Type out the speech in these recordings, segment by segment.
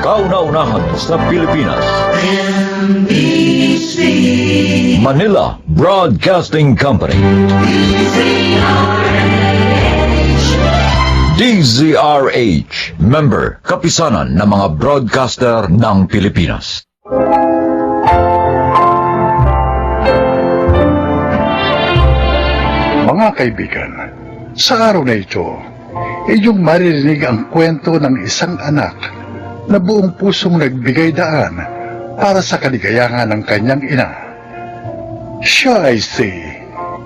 Kauna-unahan sa Pilipinas. Manila Broadcasting Company. DZRH, member, kapisanan ng mga broadcaster ng Pilipinas. Mga kaibigan, sa araw na ito, inyong maririnig ang kwento ng isang anak na buong pusong nagbigay daan para sa kaligayahan ng kanyang ina. Siya ay si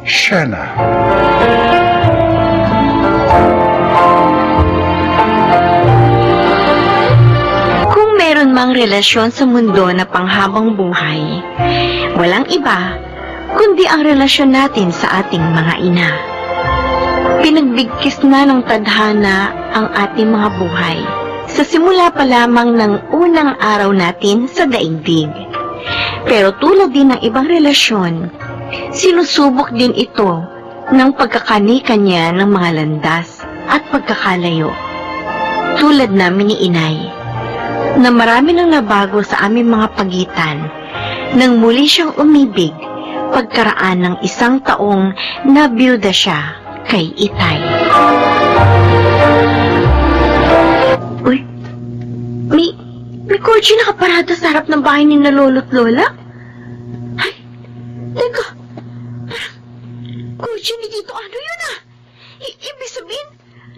Shena. Kung meron mang relasyon sa mundo na panghabang buhay, walang iba kundi ang relasyon natin sa ating mga ina. Pinagbigkis na ng tadhana ang ating mga buhay sa simula pa lamang ng unang araw natin sa daigdig. Pero tulad din ng ibang relasyon, sinusubok din ito ng pagkakanikanya ng mga landas at pagkakalayo. Tulad namin ni Inay, na marami nang nabago sa aming mga pagitan nang muli siyang umibig pagkaraan ng isang taong nabiyuda siya kay Itay. Uy, may kotse nakaparada sa harap ng bahay ni na lolo't lola? Ay, teka, parang kotse ni Tito Ano yun ah? Ibig sabihin,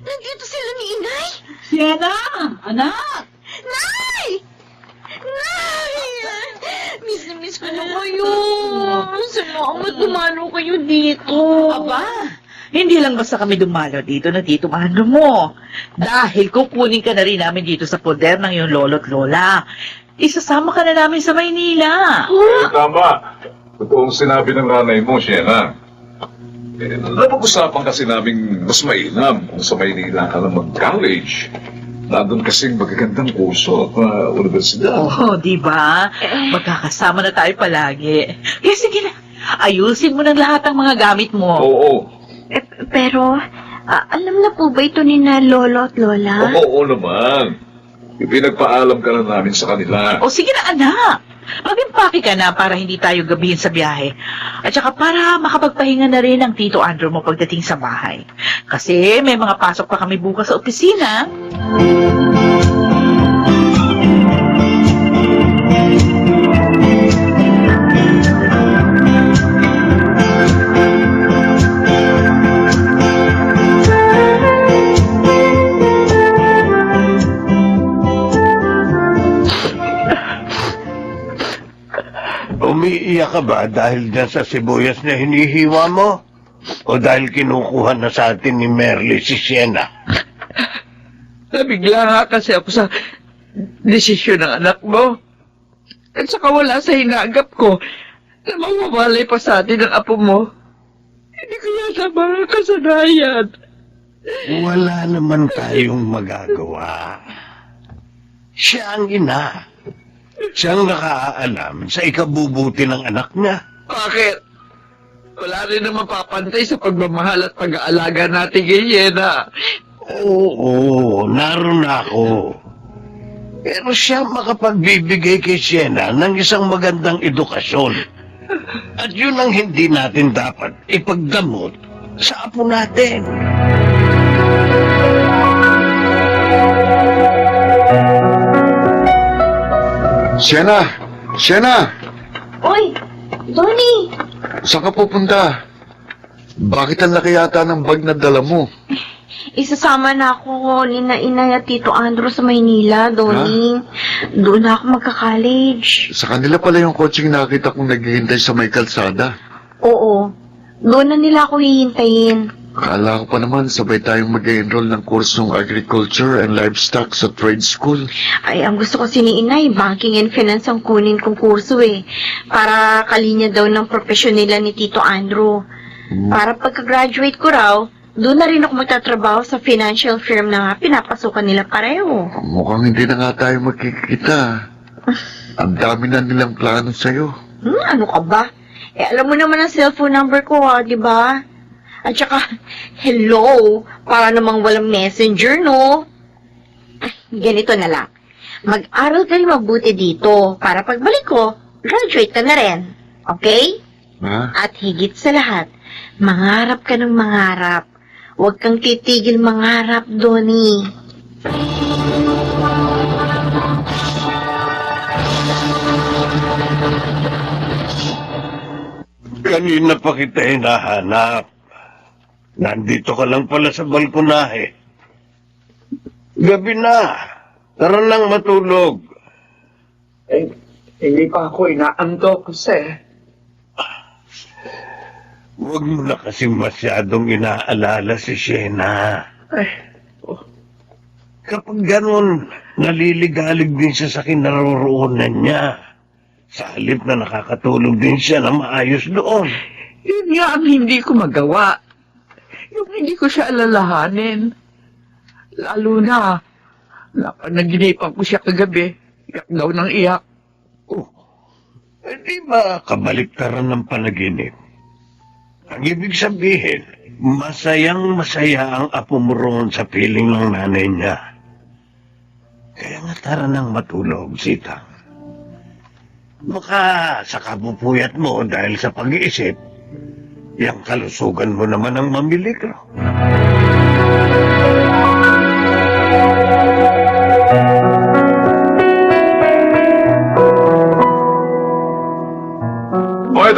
nandito sila ni Inay? Siena! Anak! Nay! Nay! Miss na miss ko na kayo. Salamat dumalo kayo dito. Aba, hindi lang basta kami dumalo dito na dito mahalo mo. Dahil kukunin ka na rin namin dito sa poder ng iyong lolo't lola. Isasama ka na namin sa Maynila. Tama. Totoong sinabi ng nanay mo, Siena. Napag-usapan kasi namin mas mainam kung sa Maynila ka na mag-college. Nandun kasing magagandang kurso at universidad. Oo, di ba? Magkakasama na tayo palagi. Kaya sige na, ayusin mo ng lahat ng mga gamit mo. Oo. Pero, alam na po ba ito ni na lolo at lola? Oo naman. Ipinagpaalam ka na namin sa kanila. O sige na anak, mag-impake ka na para hindi tayo gabihin sa biyahe. At saka para makapagpahinga na rin ang Tito Andrew mo pagdating sa bahay. Kasi may mga pasok pa kami bukas sa opisina. Umiiyak ka ba dahil dyan sa sibuyas na hinihiwa mo? O dahil kinukuha na sa atin ni Merly si Siena? Nabigla nga kasi ako sa desisyon ng anak mo. At saka wala sa hinagap ko na mawawalay pa sa atin ang apo mo. Hindi ko yata mga kasanayan. Wala naman tayong magagawa. Siya ang ina. Siyang nakaalam sa ikabubuti ng anak niya. Bakit? Wala rin naman papantay sa pagmamahal at pag-aalaga natin kay Yena. Oo, naroon ako. Pero siya makapagbibigay kay Siena ng isang magandang edukasyon. At yun ang hindi natin dapat ipagdamot sa apo natin. Siena! Siena! Uy, Donnie! Saan ka pupunta? Bakit ang laki yata ng bag na dala mo? Isasama na ako ni na Inay at Tito Andrew sa Maynila, Donnie. Doon na ako magka-college. Sa kanila pala yung coaching nakita kong naghihintay sa may kalsada. Oo, doon na nila ako hihintayin. Akala ko pa naman sabay tayong mag-enroll ng kursong Agriculture and Livestock sa trade school. Ay, ang gusto kasi ni Inay, banking and finance ang kunin kong kurso eh. Para kalinya daw ng profesyon nila ni Tito Andrew. Para pagka-graduate ko raw, doon na rin ako magtatrabaho sa financial firm na pinapasukan nila pareho. Mukhang hindi na nga tayo magkikita. Ang dami na nilang plano sa'yo. Ano ka ba? Eh, alam mo naman ang cellphone number ko, di ba? At saka, hello, para namang walang messenger, no? Ganito na lang. Mag-aral ka rin mabuti dito para pagbalik ko, graduate ka na rin. Okay? Ha? At higit sa lahat, mangarap ka ng mangarap. Huwag kang titigil mangarap, Donnie. Kanina pa kita hinahanap. Nandito ka lang pala sa balkonahe. Gabi na. Tara nang matulog. Eh, hindi pa ako inaantok kasi. Huwag mo na kasi masyadong inaalala si Shena. Ay, Kapag ganun, naliligalig din siya sa kinaroroonan niya. Sa halip na nakakatulog din siya na maayos doon. yun nga ang hindi ko magawa. Yung hindi ko siya alalahanin. Lalo na, napanaginipan ko siya kagabi. Iyak daw ng iyak. Di ba kabaliktaran ng panaginip? Ang ibig sabihin, masayang masaya ang apo mo roon sa piling ng nanay niya. Kaya nga tara nang matulog, Sita. Baka sa kabupuyat mo dahil sa pag-iisip, yung kalusugan mo naman ang mamiligro.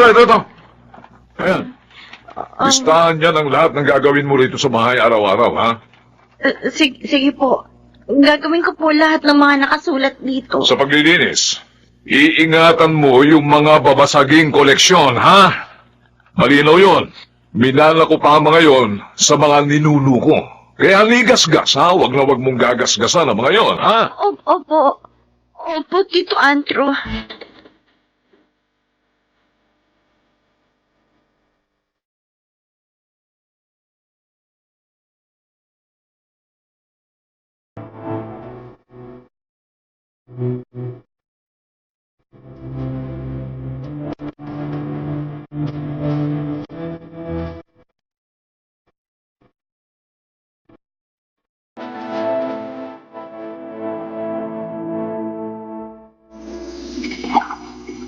Ito. Ayan. Listahan niya ng lahat ng gagawin mo rito sa bahay araw-araw, ha? Sige po. Gagawin ko po lahat ng mga nakasulat dito. Sa paglilinis, iingatan mo yung mga babasaging koleksyon, ha? Malinaw yun. Minala ko pa mga yon sa mga ninuno ko. Kaya ligas-gas, ha? Wag na wag mong gagasgasan ang mga yon, ha? Opo, Tito Andrew.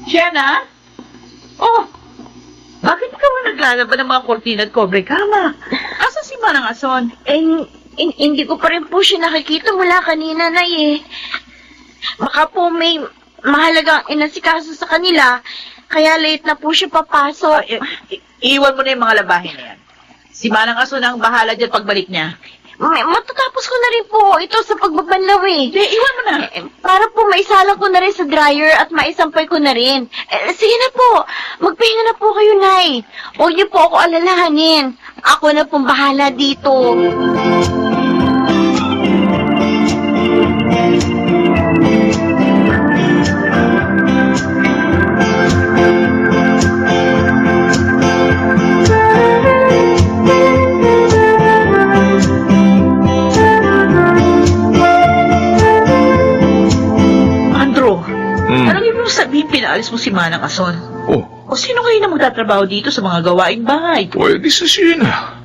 Shena? Oh, bakit ka mo naglalaban ng mga kortina at kobre kama? Asa si Manang Ason? Hindi ko pa rin po siya nakikita mula kanina, Nay, eh. Baka po may mahalagang inasikaso sa kanila, kaya late na po siya papasok. Iwan mo na yung mga labahin na yan. Si Manang Ason ang bahala dyan pagbalik niya. Matatapos ko na rin po ito sa pagbabanlaw, eh. Iwan mo na. Para po maisalang ko na rin sa dryer at maisampay ko na rin. Sige na po, magpahinga na po kayo, Nay. Huwag niyo po ako alalahanin. Ako na pong bahala dito. Anong ibig sabihin pinaalis mo si Manang Ason? Oh, O sino kayo na magtatrabaho dito sa mga gawaing bahay? pwede sa Sina.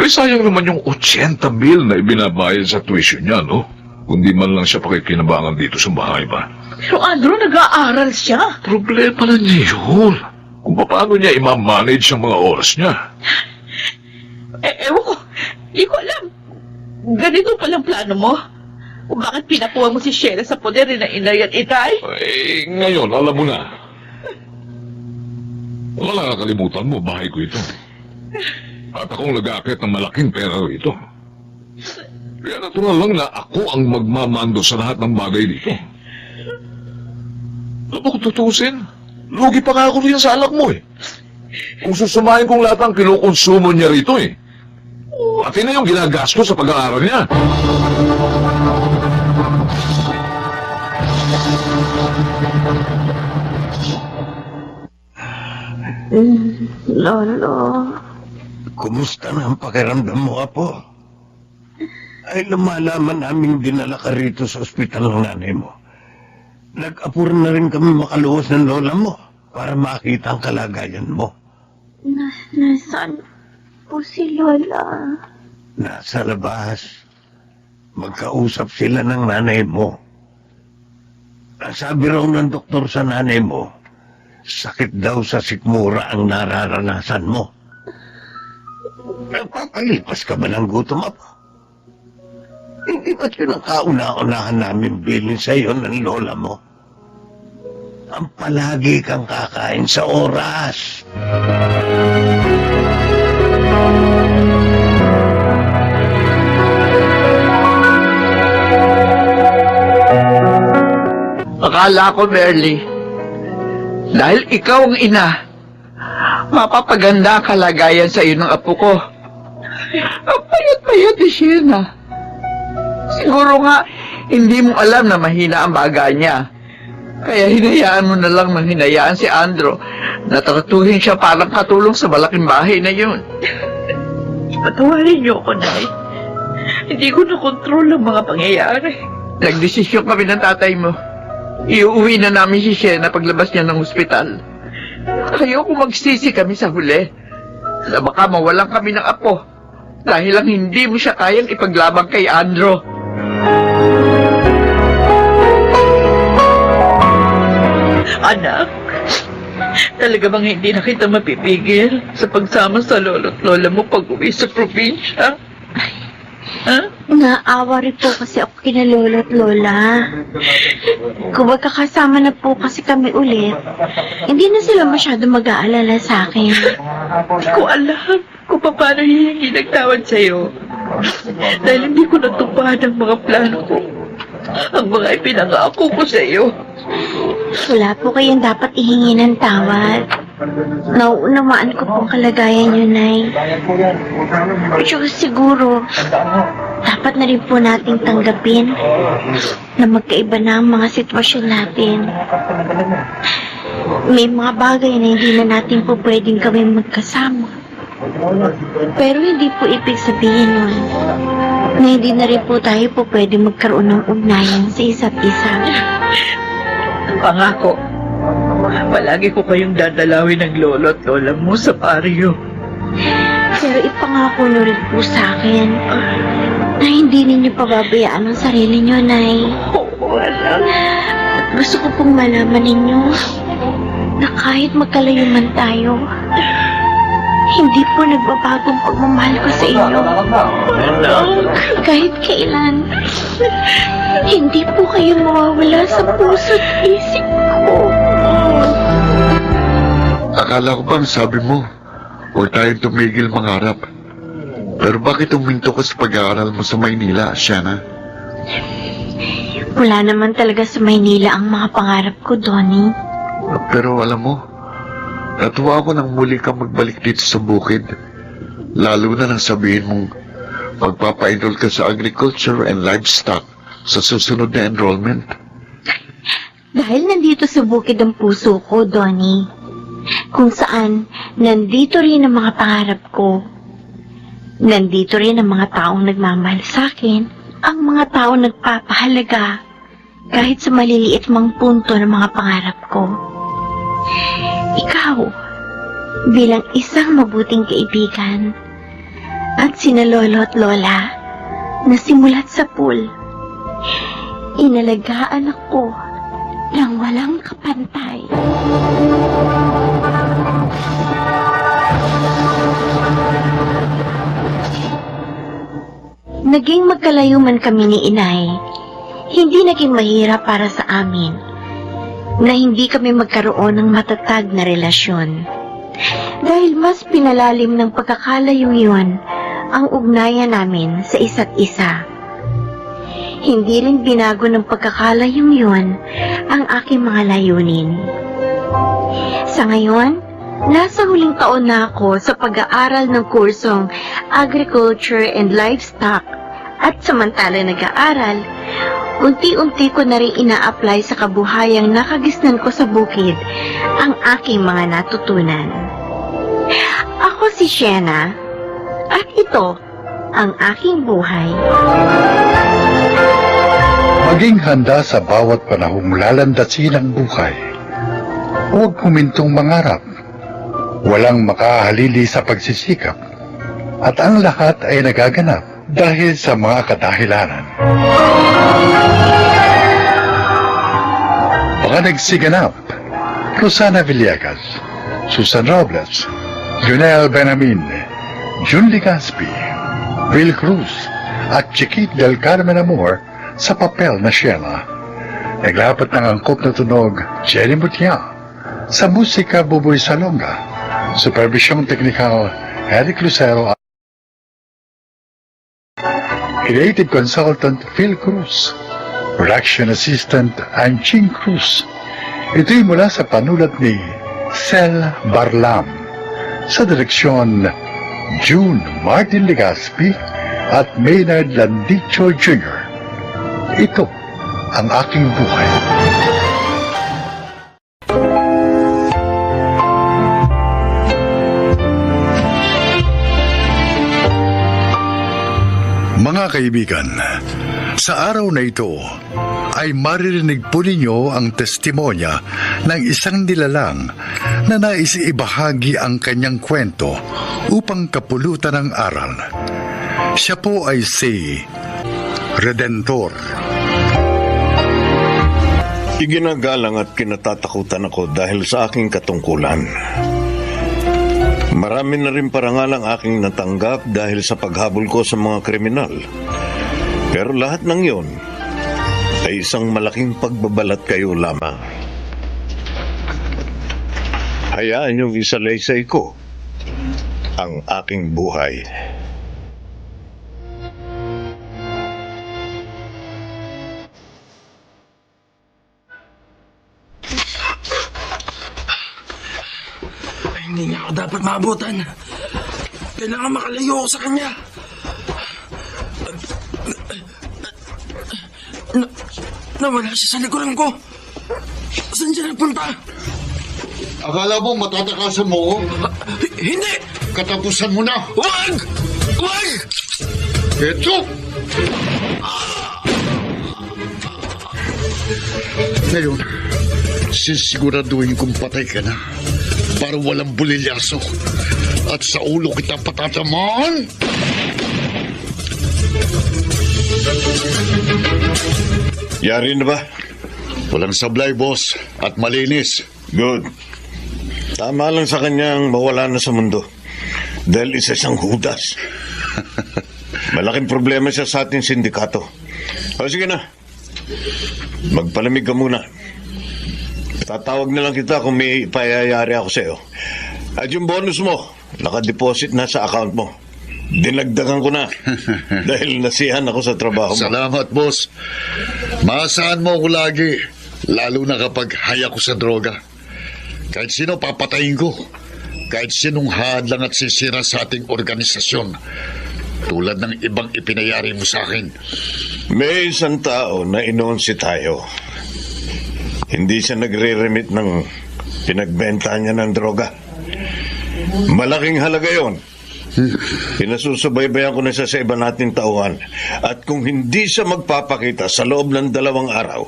Eh, sayang naman yung 80,000 na ibinabayad sa tuition niya, no? Kundi man lang siya pakikinabangan dito sa bahay ba? Pero Andrew, nag-aaral siya. Problema na niya yun. Kung paano niya i-manage ang mga oras niya. Ewan ko, di ko alam. Ganito palang plano mo? O bakit pinakuha mo si Sheila sa poder na inay at itay? Eh, ngayon, alam mo na. Wala kakalimutan mo, bahay ko ito. At akong nag-aakit ng malaking pera rito. Kaya natural lang na ako ang magmamando sa lahat ng bagay dito. Alam mo kung tutusin, lugi pa nga ako riyan sa alak mo eh. Kung susumahin kong lahat ang kinukonsumo niya rito eh. Pati na yung ginagastos sa pag-aaral niya. Lolo. Kumusta na ang pakiramdam mo, Apo? Ay lumalaman naming dinala ka rito sa ospital ng nanay mo. Nag-apura na rin kami makaluwas ng lola mo para makita ang kalagayan mo. Nasaan po si Lola? Nasa labas. Magkausap sila ng nanay mo. Ang sabi raw ng doktor sa nanay mo, sakit daw sa sikmura ang nararanasan mo. Nagpapalipas ka ba ng gutom, Apo? Hindi ba't yun ang kauna-unahan namin bilin sa iyo ng lola mo? Ang palagi kang kakain sa oras. Akala ko, Merly, dahil ikaw ang ina, mapapaganda ang kalagayan sa iyo ng apo ko. Ang payat-payat ni Sienna. Siguro nga, hindi mo alam na mahina ang baga niya. Kaya hinayaan mo na lang ng hinayaan si Andro na tratuhin siya parang katulong sa malaking bahay na yun. Patawarin niyo ako, Nay. Hindi ko na kontrol ang mga pangyayari. Nagdesisyon kami ng tatay mo. Iuwi na namin si Sienna paglabas niya ng ospital. Ayoko magsisi kami sa huli na baka mawalan kami ng apo dahil lang hindi mo siya kayang ipaglaban kay Andro. Anak, talaga bang hindi na kita mapipigil sa pagsama sa lolo't lola mo pag-uwi sa probinsya? Ha? Naawa rin po kasi ako kina Lolo at Lola. Kung magkakasama na po kasi kami ulit, hindi na sila masyado mag-aalala sa akin. Hindi ko alam kung paano hihingi ng tawad sa'yo. Dahil hindi ko natupad ang mga plano ko. Ang mga ipinangako ko sa'yo. Wala po kayong dapat ihingi ng tawad. Nauunawaan ko pong kalagayan niyo, Nay. Pero siguro, dapat na rin po nating tanggapin na magkaiba na ang mga sitwasyon natin. May mga bagay na hindi na natin po pwedeng gawin magkasama. Pero hindi po ibig sabihin nun na hindi na rin po tayo po pwedeng magkaroon ng ugnayan sa isa't isa. Pangako, palagi ko kayong dadalawin ng lolo at lola mo sa baryo. Pero ipangako nyo rin po sa akin na hindi ninyo pababayaan ang sarili nyo, Nay. Oo, anak. At gusto ko pong malaman ninyo na kahit magkalayo man tayo, hindi po nagbabagong pagmamahal ko sa inyo. Kahit kailan, hindi po kayo mawawala sa puso at isip ko. Akala ko bang sabi mo, huwag tayong tumigil mangarap. Pero bakit uminto ka sa pag-aaral mo sa Maynila, Sienna? Wala naman talaga sa Maynila ang mga pangarap ko, Donnie. Pero alam mo, natuwa ako nang muli kang magbalik dito sa bukid. Lalo na nang sabihin mong magpapa-enroll ka sa agriculture and livestock sa susunod na enrollment. Dahil nandito sa bukid ang puso ko, Donnie. Kung saan, nandito rin ang mga pangarap ko. Nandito rin ang mga taong nagmamahal sa akin, ang mga taong nagpapahalaga, kahit sa maliliit mang punto ng mga pangarap ko. Ikaw, bilang isang mabuting kaibigan, at sina lolo at lola, na simulat sa pool, inalagaan ako ng walang kapantay. Naging magkalayo man kami ni Inay, hindi naging mahirap para sa amin na hindi kami magkaroon ng matatag na relasyon. Dahil mas pinalalim ng pagkakalayong yun ang ugnayan namin sa isa't isa. Hindi rin binago ng pagkakalayong yun ang aking mga layunin. Sa ngayon, nasa huling taon na ako sa pag-aaral ng kursong Agriculture and Livestock at samantala nag-aaral, unti-unti ko na rin ina-apply sa kabuhayang nakagisnan ko sa bukid ang aking mga natutunan. Ako si Sienna, at ito ang aking buhay. Maging handa sa bawat panahong lalandasin ang buhay. Huwag humintong mangarap. Walang makahalili sa pagsisikap. At ang lahat ay nagaganap dahil sa mga kadahilanan. Mga nagsiganap: Rosana Villegas, Susan Robles, Junel Benamin, Jun Ligaspi, Will Cruz, at Chiquit del Carmen Amor sa papel na Sheila. Naglapat ng angkop na tunog Jenny Mutia. Sa musika Buboy Salonga. Supervisyong teknikal Eric Lucero. Creative Consultant Phil Cruz. Production Assistant Anching Cruz. Ito'y mula sa panulat ni Sel Barlam. Sa direksyon June Martin Legaspi at Maynard Landicho Jr. Ito ang aking buhay. Mga kaibigan, sa araw na ito ay maririnig po ninyo ang testimonya ng isang nilalang na nais ibahagi ang kanyang kwento upang kapulutan ng aral. Siya po ay si Redentor. Iginagalang at kinatatakutan ako dahil sa aking katungkulan. Marami na rin parangal ang aking natanggap dahil sa paghabol ko sa mga kriminal. Pero lahat ng yon ay isang malaking pagbabalat kayo lamang. Hayaan niyong isalaysay ko ang aking buhay. Hindi niya ako dapat maabutan. Kailangan makalayo ako sa kanya. Nawala siya sa likuran ko. Saan siya nagpunta? Akala mo matatakasan mo? Hindi! Katapusan mo na! Wag! Wag! Ito! Ngayon, sisiguraduhin kong patay ka na para walang bulilyaso at sa ulo kita patatamaan. Yari na ba? Walang sablay, boss, at malinis. Good. Tama lang sa kanyang mawala na sa mundo. Dahil isa siyang hudas. Malaking problema siya sa ating sindikato. O sige na. Magpalamig ka muna. Tatawag na lang kita kung may ipayayari ako sa'yo. At yung bonus mo, nakadeposit na sa account mo. Dinagdagan ko na. Dahil nasihan ako sa trabaho mo. Salamat, boss. Maasahan mo ako lagi, lalo na kapag haya ko sa droga. Kahit sino papatayin ko. Kahit sinong hadlang at sisira sa ating organisasyon. Tulad ng ibang ipinayari mo sa akin. May isang tao na inonsi tayo. Hindi siya nagre-remit ng pinagbenta niya ng droga. Malaking halaga yon. Pinasusubaybayan ko na siya sa iba nating tauhan. At kung hindi siya magpapakita sa loob ng 2 araw,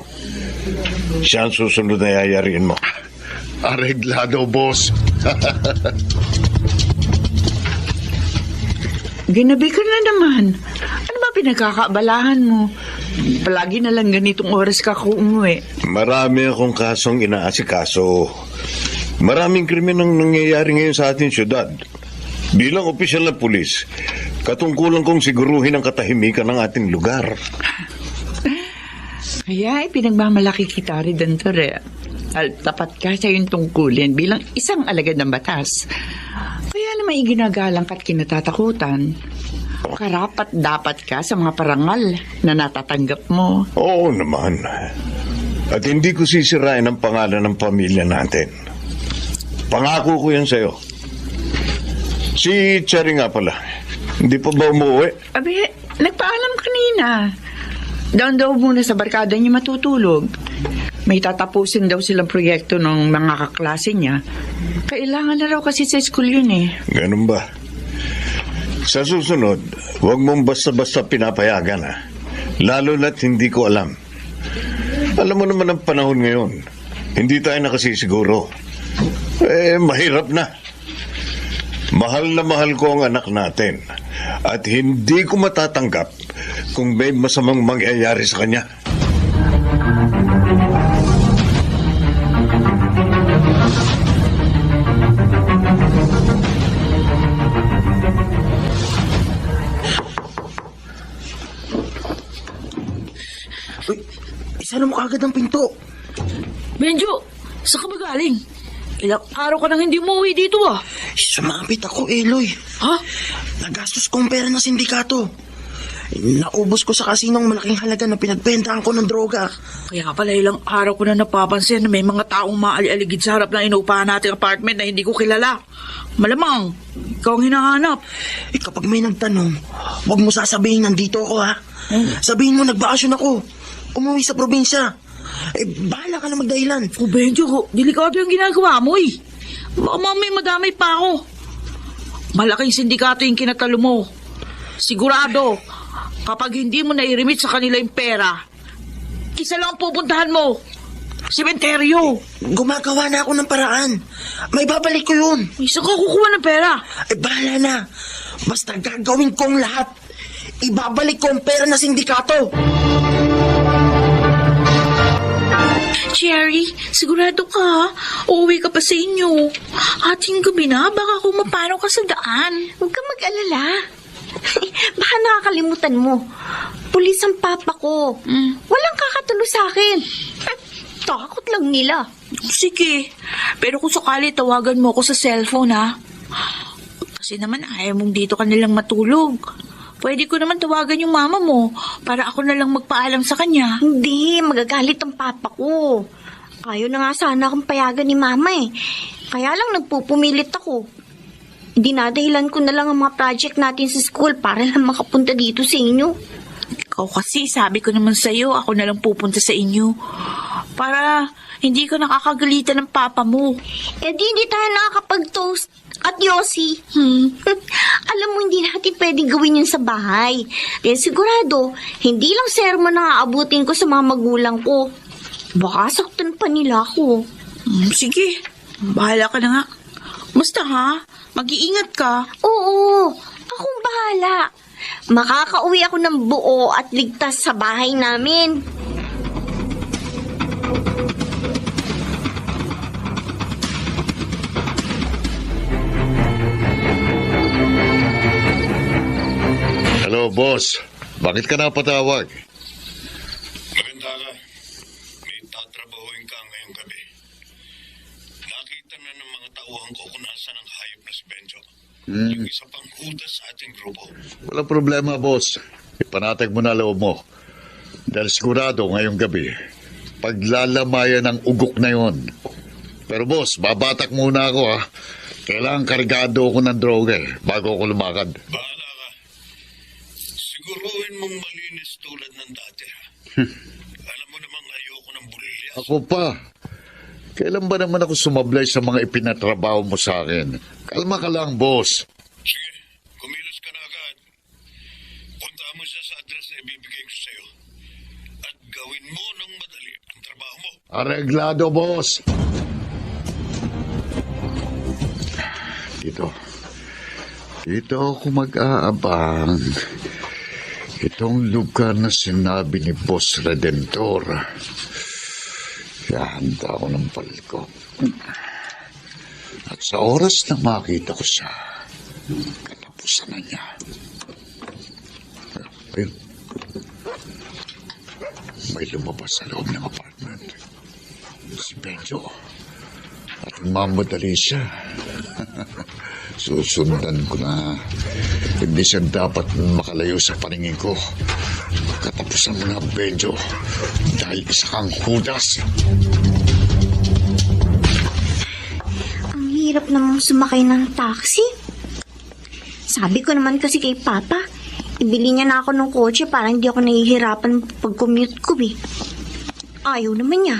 siya ang susunod na yayarin mo. Areglado, boss. Ginabi ka na naman. Ano ba pinagkakaabalahan mo? Palagi na lang ganitong oras ka kung umuwi. Marami akong kasong inaasikaso. Maraming krimen ang nangyayari ngayon sa ating syudad. Bilang opisyal na pulis, katungkulan kong siguruhin ang katahimikan ng ating lugar. Kaya pinagmamalaki kita rin dito rin. Tapat ka sa iyong tungkulin bilang isang alagad ng batas. Kaya naman iginagalang ka't kinatatakutan. Karapat dapat ka sa mga parangal na natatanggap mo. Oo naman. At hindi ko sisirain ang pangalan ng pamilya natin. Pangako ko yan sa'yo. Si Cherry nga pala. Hindi pa ba umuwi? Abi, nagpaalam kanina. Doon daw muna sa barkada niya matutulog. May tatapusin daw silang proyekto ng mga kaklase niya. Kailangan na raw kasi sa school yun eh. Ganun ba? Sa susunod, huwag mong basta-basta pinapayagan ha. Lalo na't hindi ko alam. Alam mo naman ang panahon ngayon. Hindi tayo nakasisiguro. Mahirap na. Mahal na mahal ko ang anak natin. At hindi ko matatanggap kung may masamang mangyayari sa kanya. Uy, isara mo kaagad ang pinto. Benjo, saan ka ba galing? Ilang araw ka nang hindi umuwi dito ah. Sumapit ako, Eloy. Ha? Nagastos kong pera ng sindikato. Naubos ko sa kasinong malaking halaga na pinagbentahan ko ng droga. Kaya pala ilang araw ko na napapansin na may mga taong maali-aligid sa harap ng inuupahan nating apartment na hindi ko kilala. Malamang, ikaw ang hinahanap. Kapag may nagtanong, huwag mo sasabihin nandito ako, ha? Sabihin mo nagbakasyon ako. Umuwi sa probinsya. Bahala ka na magdahilan. O Benjo, delikado yung ginagawa mo eh. Baka mamay madamay pa ako. Malaking sindikato yung kinatalo mo. Sigurado, kapag hindi mo nairimit sa kanila yung pera, isa lang ang pupuntahan mo. Sementeryo. Gumagawa na ako ng paraan. May babalik ko yun. Isa ka kukuha ng pera. Bahala na. Basta gagawin kong lahat. Ibabalik ko ang pera na sindikato. Cherry, sigurado ka ha? Uuwi ka pa sa inyo. Ating gabi na, baka kumapano ka sa daan. Huwag kang mag-alala. Baka nakakalimutan mo. Pulis ang papa ko. Walang kakatulo sa akin. Takot lang nila. Sige, pero kung sakali tawagan mo ako sa cellphone ha. Kasi naman ayaw mong dito ka nilang matulog. Pwede ko naman tawagan yung mama mo para ako na lang magpaalam sa kanya. Hindi, magagalit ang papa ko. Ayaw na nga sana akong payagan ni mama eh. Kaya lang nagpupumilit ako. Dinadahilan ko na lang ang mga project natin sa school para lang makapunta dito sa inyo. Ikaw kasi, sabi ko naman sa'yo, ako na lang pupunta sa inyo. Para hindi ko nakakagalitan ng papa mo. Eh di hindi tayo nakakapag-toast at yosi. Alam mo, hindi natin pwedeng gawin yun sa bahay. Kaya sigurado, hindi lang sermon na aabutin ko sa mga magulang ko. Baka saktan pa nila ako. Sige, bahala ka na nga. Basta ha, mag-iingat ka. Oo, akong bahala. Makakauwi ako ng buo at ligtas sa bahay namin. Hello, boss. Bakit ka napatawag? Maganda ka. May tatrabahuin ka ngayong gabi. Nakita na ng mga tauhan ko kung nasaan ang hayop na si Benjo. Yung isa pang hudas sa ating grupo. Walang problema, boss. Ipanatag mo na loob mo. Dahil sigurado ngayong gabi, paglalamayan ng ugok na yon. Pero boss, babatak muna ako ha. Kailangan kargado ako ng droga bago ako lumakad. Bahala ka. Siguruhin mong malinis tulad ng dati ha. Alam mo namang ayoko ng burilya. Ako pa. Kailan ba naman ako sumablay sa mga ipinatrabaho mo sa akin? Kalma ka lang, boss. Sige, kumilos ka na agad. Punta mo siya sa address na ibibigay ko sa'yo. At gawin mo ng madali ang trabaho mo. Areglado, boss. Dito ako mag-aabang. Itong lugar na sinabi ni Boss Redentor. Handa ako ng palko. At sa oras na makita ko siya, katapusan na niya. Ayun. May lumabas sa loob ng apartment. Si Benjo. At mamadali siya. Susundan ko na. Hindi siya dapat makalayo sa paningin ko. Katapusan mo na, Benjo. Dahil isa kang hudas. Ang hirap namang sumakay ng taxi. Sabi ko naman kasi kay Papa, ibili niya na ako ng kotse para hindi ako nahihirapan pag-commute ko eh. Ayaw naman niya,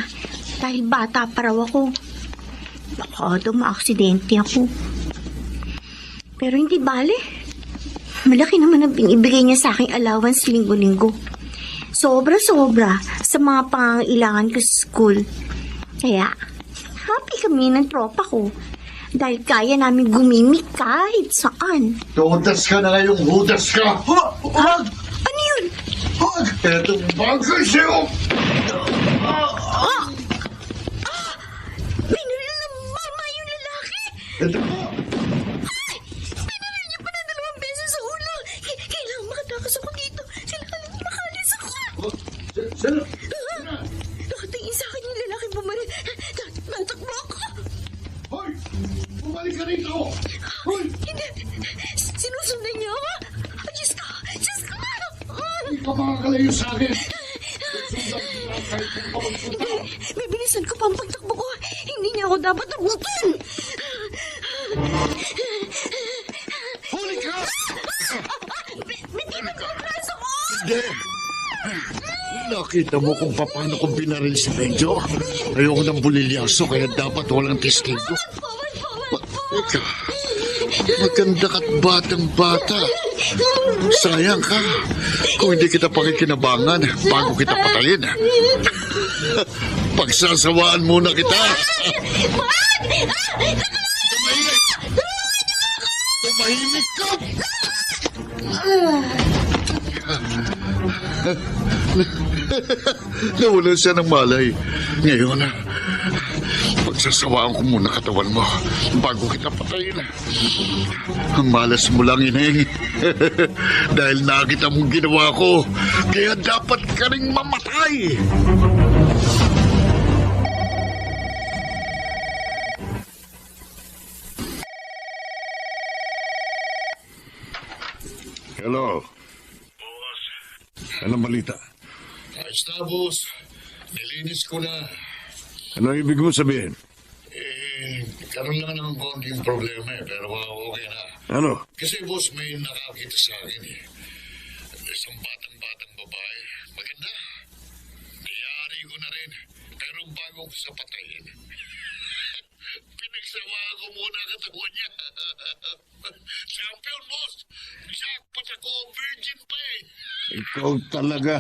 dahil bata pa raw ako. Baka daw maaksidente ako. Pero hindi bale. Malaki naman ang binibigay niya sa aking allowance linggo-linggo. Sobra-sobra sa mga pangangailangan ko sa school. Kaya, happy kami ng tropa ko. Dahil kaya namin gumimik kahit saan. Hudas ka na ngayong hudas ka! Ano yun? Etong bagay sa'yo! Binaril ng mama yung lalaki! Ito Binaril niya pa na 2 beses sa ulo! Kailangan makatakas ako dito! Kailangan makalis ako! Nakatingin sa akin yung lalaki bumaril! Natakbo ako! Hoy! Bumalik ka rito! Hoy! Hindi! Sinusundan niya ako! Diyos ko! Diyos ko! Hindi ka makakalayo sa akin! Bibilisan ko pa ang pagtakbo ko! Hindi niya ako dapat abutin! Huli ka! Bitiwan ko ang braso ko! Hindi! Nakita mo kung paano kong binaril si Benjo? Ayoko ng bulilyaso kaya dapat walang testigo. Ika, maganda ka't batang bata. Sayang ka. Kung hindi kita pakikinabangan bago kita patayin. Pagsasawaan muna kita. Tumahimik ka! Nawalan siya ng malay. Ngayon, pagsasawaan ko muna katawan mo bago kita patayin. Ang malas mo lang, Ineng. Dahil nakita mong ginawa ko, kaya dapat ka ring mamatay. Hello. Anong balita? Ayos na, boss. Nilinis ko na. Ano ibig mo sabihin? Karoon lang naman konting problema pero okay na. Ano? Kasi, boss, may nakakita sa akin Isang batang babae. Maganda. Nayari ko na rin. Pero bago ko sa patayin, pinagsawaan ko muna katawan niya. Champion, boss! Jackpot ako, virgin pa Ikaw talaga.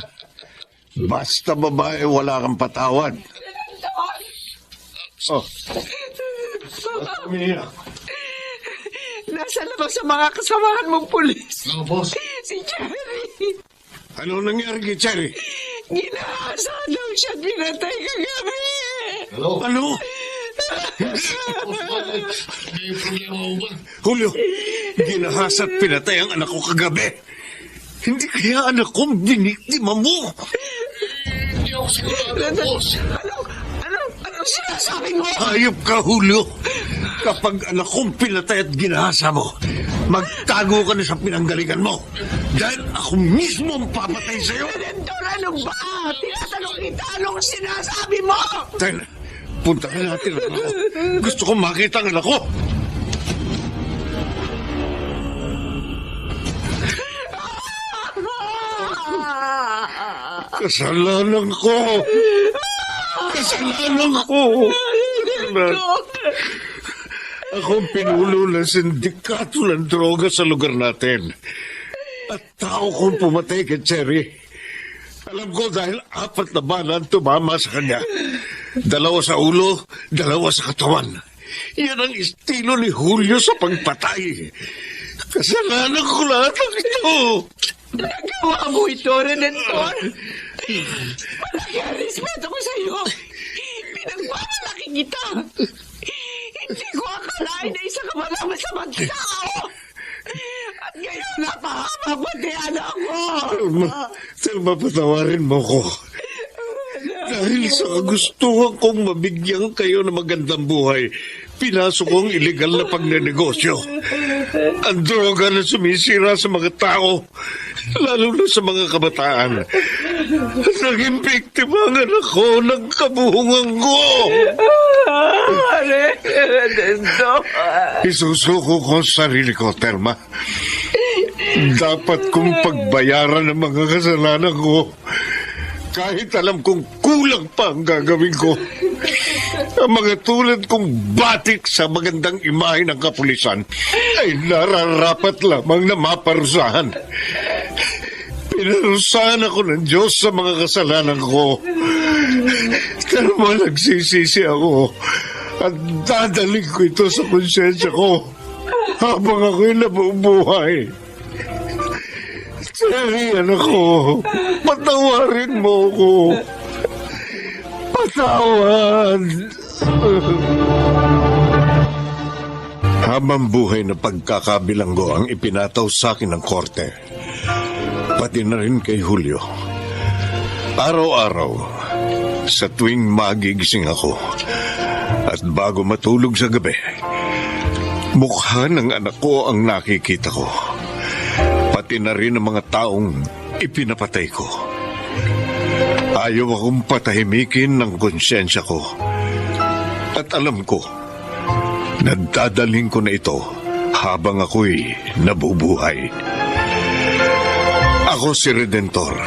Basta babae, wala kang patawad. Oh. Ba't umiiyak? Nasa labas sa mga kasamahan mong pulis. No, boss. Si Jerry. Ano nangyari kay Cherry? Ginahasa daw siya at pinatay kagabi. Hello? Ano? May problema mo ba? Julio, ginahasa at pinatay ang anak ko kagabi. Hindi kaya anak ko biniktima mo. Hindi ako sigurado, boss. Ano sinasabi mo? Hayop ka, Julio. Kapag anak kong pinatay at ginahasa mo, magtago ka na sa pinanggalingan mo. Dahil ako mismo ang papatay sa'yo. Rentor, ano ba? Tinatanong kita, anong sinasabi mo? Tayo na, punta ka natin ang anak ko. Gusto ko makita ang anak ko. Kasalanan ko. Kasalanan ko. Ako ang pinulo ng sindikato ng droga sa lugar natin. At tao kong pumatay kay Cherry. Alam ko dahil 4 na bala ang tumama sa kanya. 2 sa ulo, 2 sa katawan. Yan ang estilo ni Julio sa pagpatay. Kasalanan ko lahat ng ito. Nagawa mo ito, Redentor. Malaki ang respeto ko sa iyo. Pinagmamalaki kita. Hindi ko akalain na isa ka pala masamang tao. At ngayon napahamak pati anak ko. Selma, patawarin mo ko. Dahil sa kagustuhan kong mabigyan kayo ng magandang buhay, pinasok kong iligal na pagnenegosyo. Ang droga na sumisira sa mga tao, lalo na sa mga kabataan. Naging biktima ang anak ko ng kabuhungan ko. Isusuko ko ang sarili ko, Telma. Dapat kong pagbayaran ng mga kasalanan ko. Kahit alam kong kulang pa ang gagawin ko. Ang mga tulad kong batik sa magandang imahe ng kapulisan ay nararapat lamang na maparusahan. Pinarusahan ako ng Diyos sa mga kasalanan ko. Pero nagsisisi ako. At dadaling ko ito sa konsensya ko habang ako'y nabubuhay. Cherry, anak ko, patawarin mo ko. Patawad. Habang buhay na pagkakabilanggo ang ipinataw sa akin ng korte, pati na rin kay Julio. Araw-araw, sa tuwing magigising ako, at bago matulog sa gabi, mukha ng anak ko ang nakikita ko. Pati na rin ang mga taong ipinapatay ko. Ayaw akong patahimikin ng konsensya ko. At alam ko, nadadaling ko na ito habang ako'y nabubuhay. Ako si Redentor,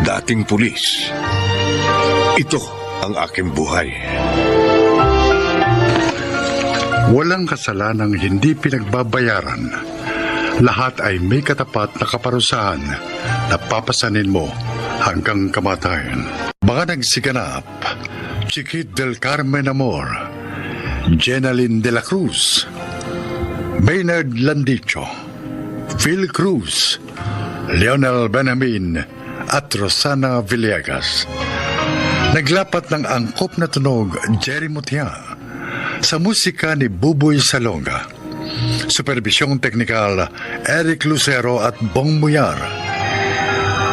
dating pulis. Ito ang aking buhay. Walang kasalanang hindi pinagbabayaran. Lahat ay may katapat na kaparusahan na papasanin mo hanggang kamatayan. Mga nagsiganap, Chiquit del Carmen Amor, Jenaline de la Cruz, Maynard Landicho, Phil Cruz, Leonel Benjamin at Rosana Villegas. Naglapat ng angkop na tunog Jerry Mutia sa musika ni Buboy Salonga. Supervisyong teknikal Eric Lucero at Bong Muyar.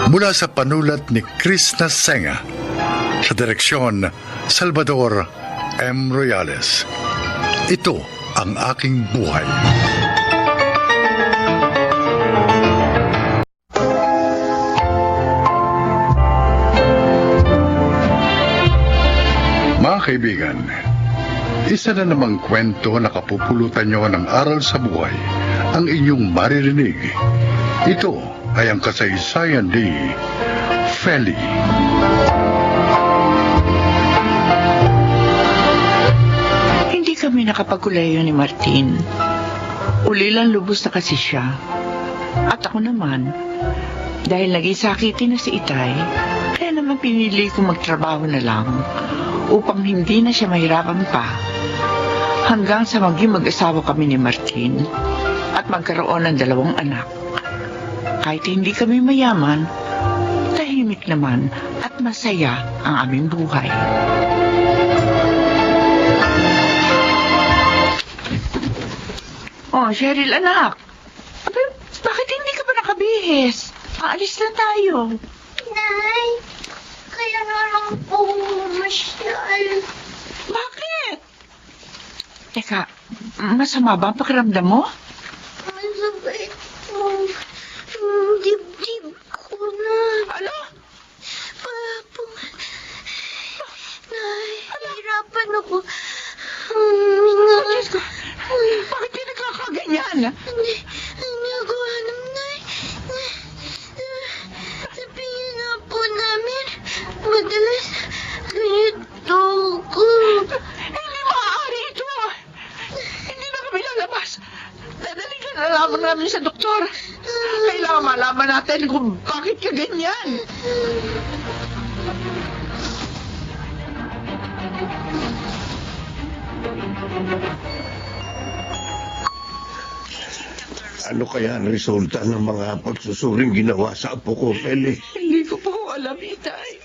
Mula sa panulat ni Chris Nasenga. Sa direksyon Salvador M. Royales. Ito ang aking buhay. Mga kaibigan, isa na namang kwento na kapupulutan nyo ng aral sa buhay ang inyong maririnig. Ito ay ang kasaysayan ni Feli. Hindi kami nakapagkulayo ni Martin. Ulilang lubos na kasi siya. At ako naman, dahil naging sakitin na si Itay, kaya naman pinili ko magtrabaho na lang upang hindi na siya mahirapan pa. Hanggang sa maging mag-asawa kami ni Martin at magkaroon ng 2 anak. Kahit hindi kami mayaman, tahimik naman at masaya ang aming buhay. Oh, Cheryl, anak. Abay, bakit hindi ka ba nakabihis? Aalis na tayo. Nay, kaya na lang po masyal. Bakit? Teka, masama ba ang pakiramdam mo? Masabay po. Dibdib ko na. Ano? Parang nahihirapan ako. Huminga. Oh, Diyos ko. Bakit di nagkakaganyan? Hindi nagawa ng nay. Sabihin nga po namin, madalas ganito ko. Hindi maaari ito. Hindi na kami lalabas. Dadali ka na lamang namin sa doktor. Kailangan malaman natin kung bakit ka ganyan. Ano kaya ang resulta ng mga pagsusuring ginawa sa apo ko, Feli? Hindi ko po alam, Itay.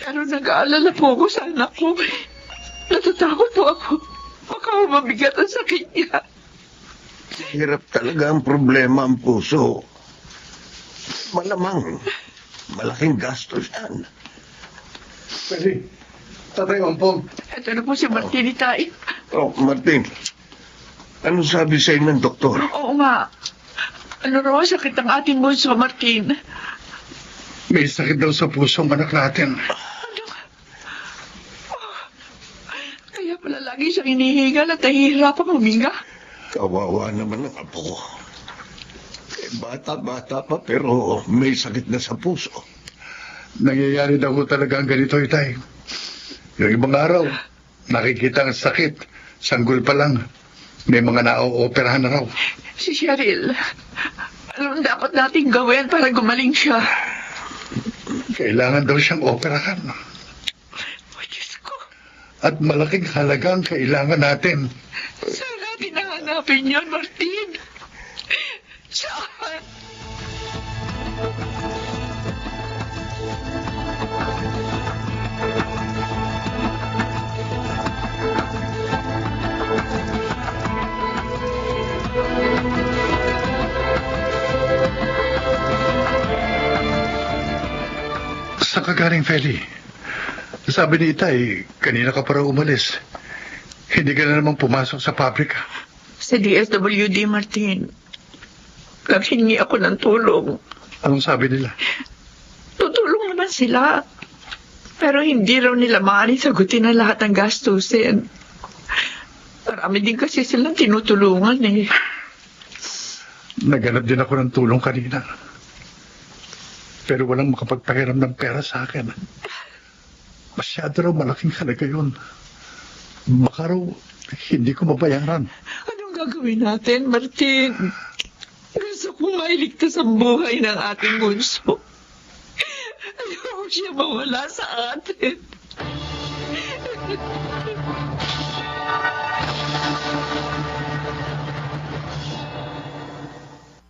Pero nag-aalala po ako sa anak ko. Natatakot po ako. Baka mabigat ang sakit niya. Hirap talaga ang problema ang puso. Malamang, malaking gastos yan. Feli, Tatay Ompong. Ito na po si Martin, Itay. Oh, Martin, ano sabi sa'yo ng doktor? Oo nga. Ano raw ang sakit ng ating bunso, Martin? May sakit daw sa pusong anak natin. Kaya pala lagi siyang inihingal at nahihirapang huminga. Kawawa naman ang apo ko. Bata-bata pa pero may sakit na sa puso. Nangyayari daw ho talaga ang ganito, Itay. Yung ibang araw, nakikita ang sakit. Sanggol pa lang. May mga na-ooperahan na raw. Si Cheryl, anong dapat nating gawin para gumaling siya? Kailangan daw siyang operahan. Oh, Diyos ko. At malaking halaga ang kailangan natin. Saan natin nahanapin yun, Martin? Saan? Saan ka galing, Feli? Sabi ni Itay, kanina ka pa raw umalis. Hindi ka na naman pumasok sa pabrika. Sa DSWD, Martin. Naghingi ako ng tulong. Anong sabi nila? Tutulong naman sila. Pero hindi raw nila maaaring sagutin ang lahat ng gastusin. Marami din kasi silang tinutulungan eh. Naganap din ako ng tulong kanina. Pero walang makapagpahiram ng pera sa akin. Masyado raw malaking halaga yun. Baka raw hindi ko mabayaran. Anong gagawin natin, Martin? Gusto kong mailigtas ang buhay ng ating bunso. Ayaw siya mawala sa atin.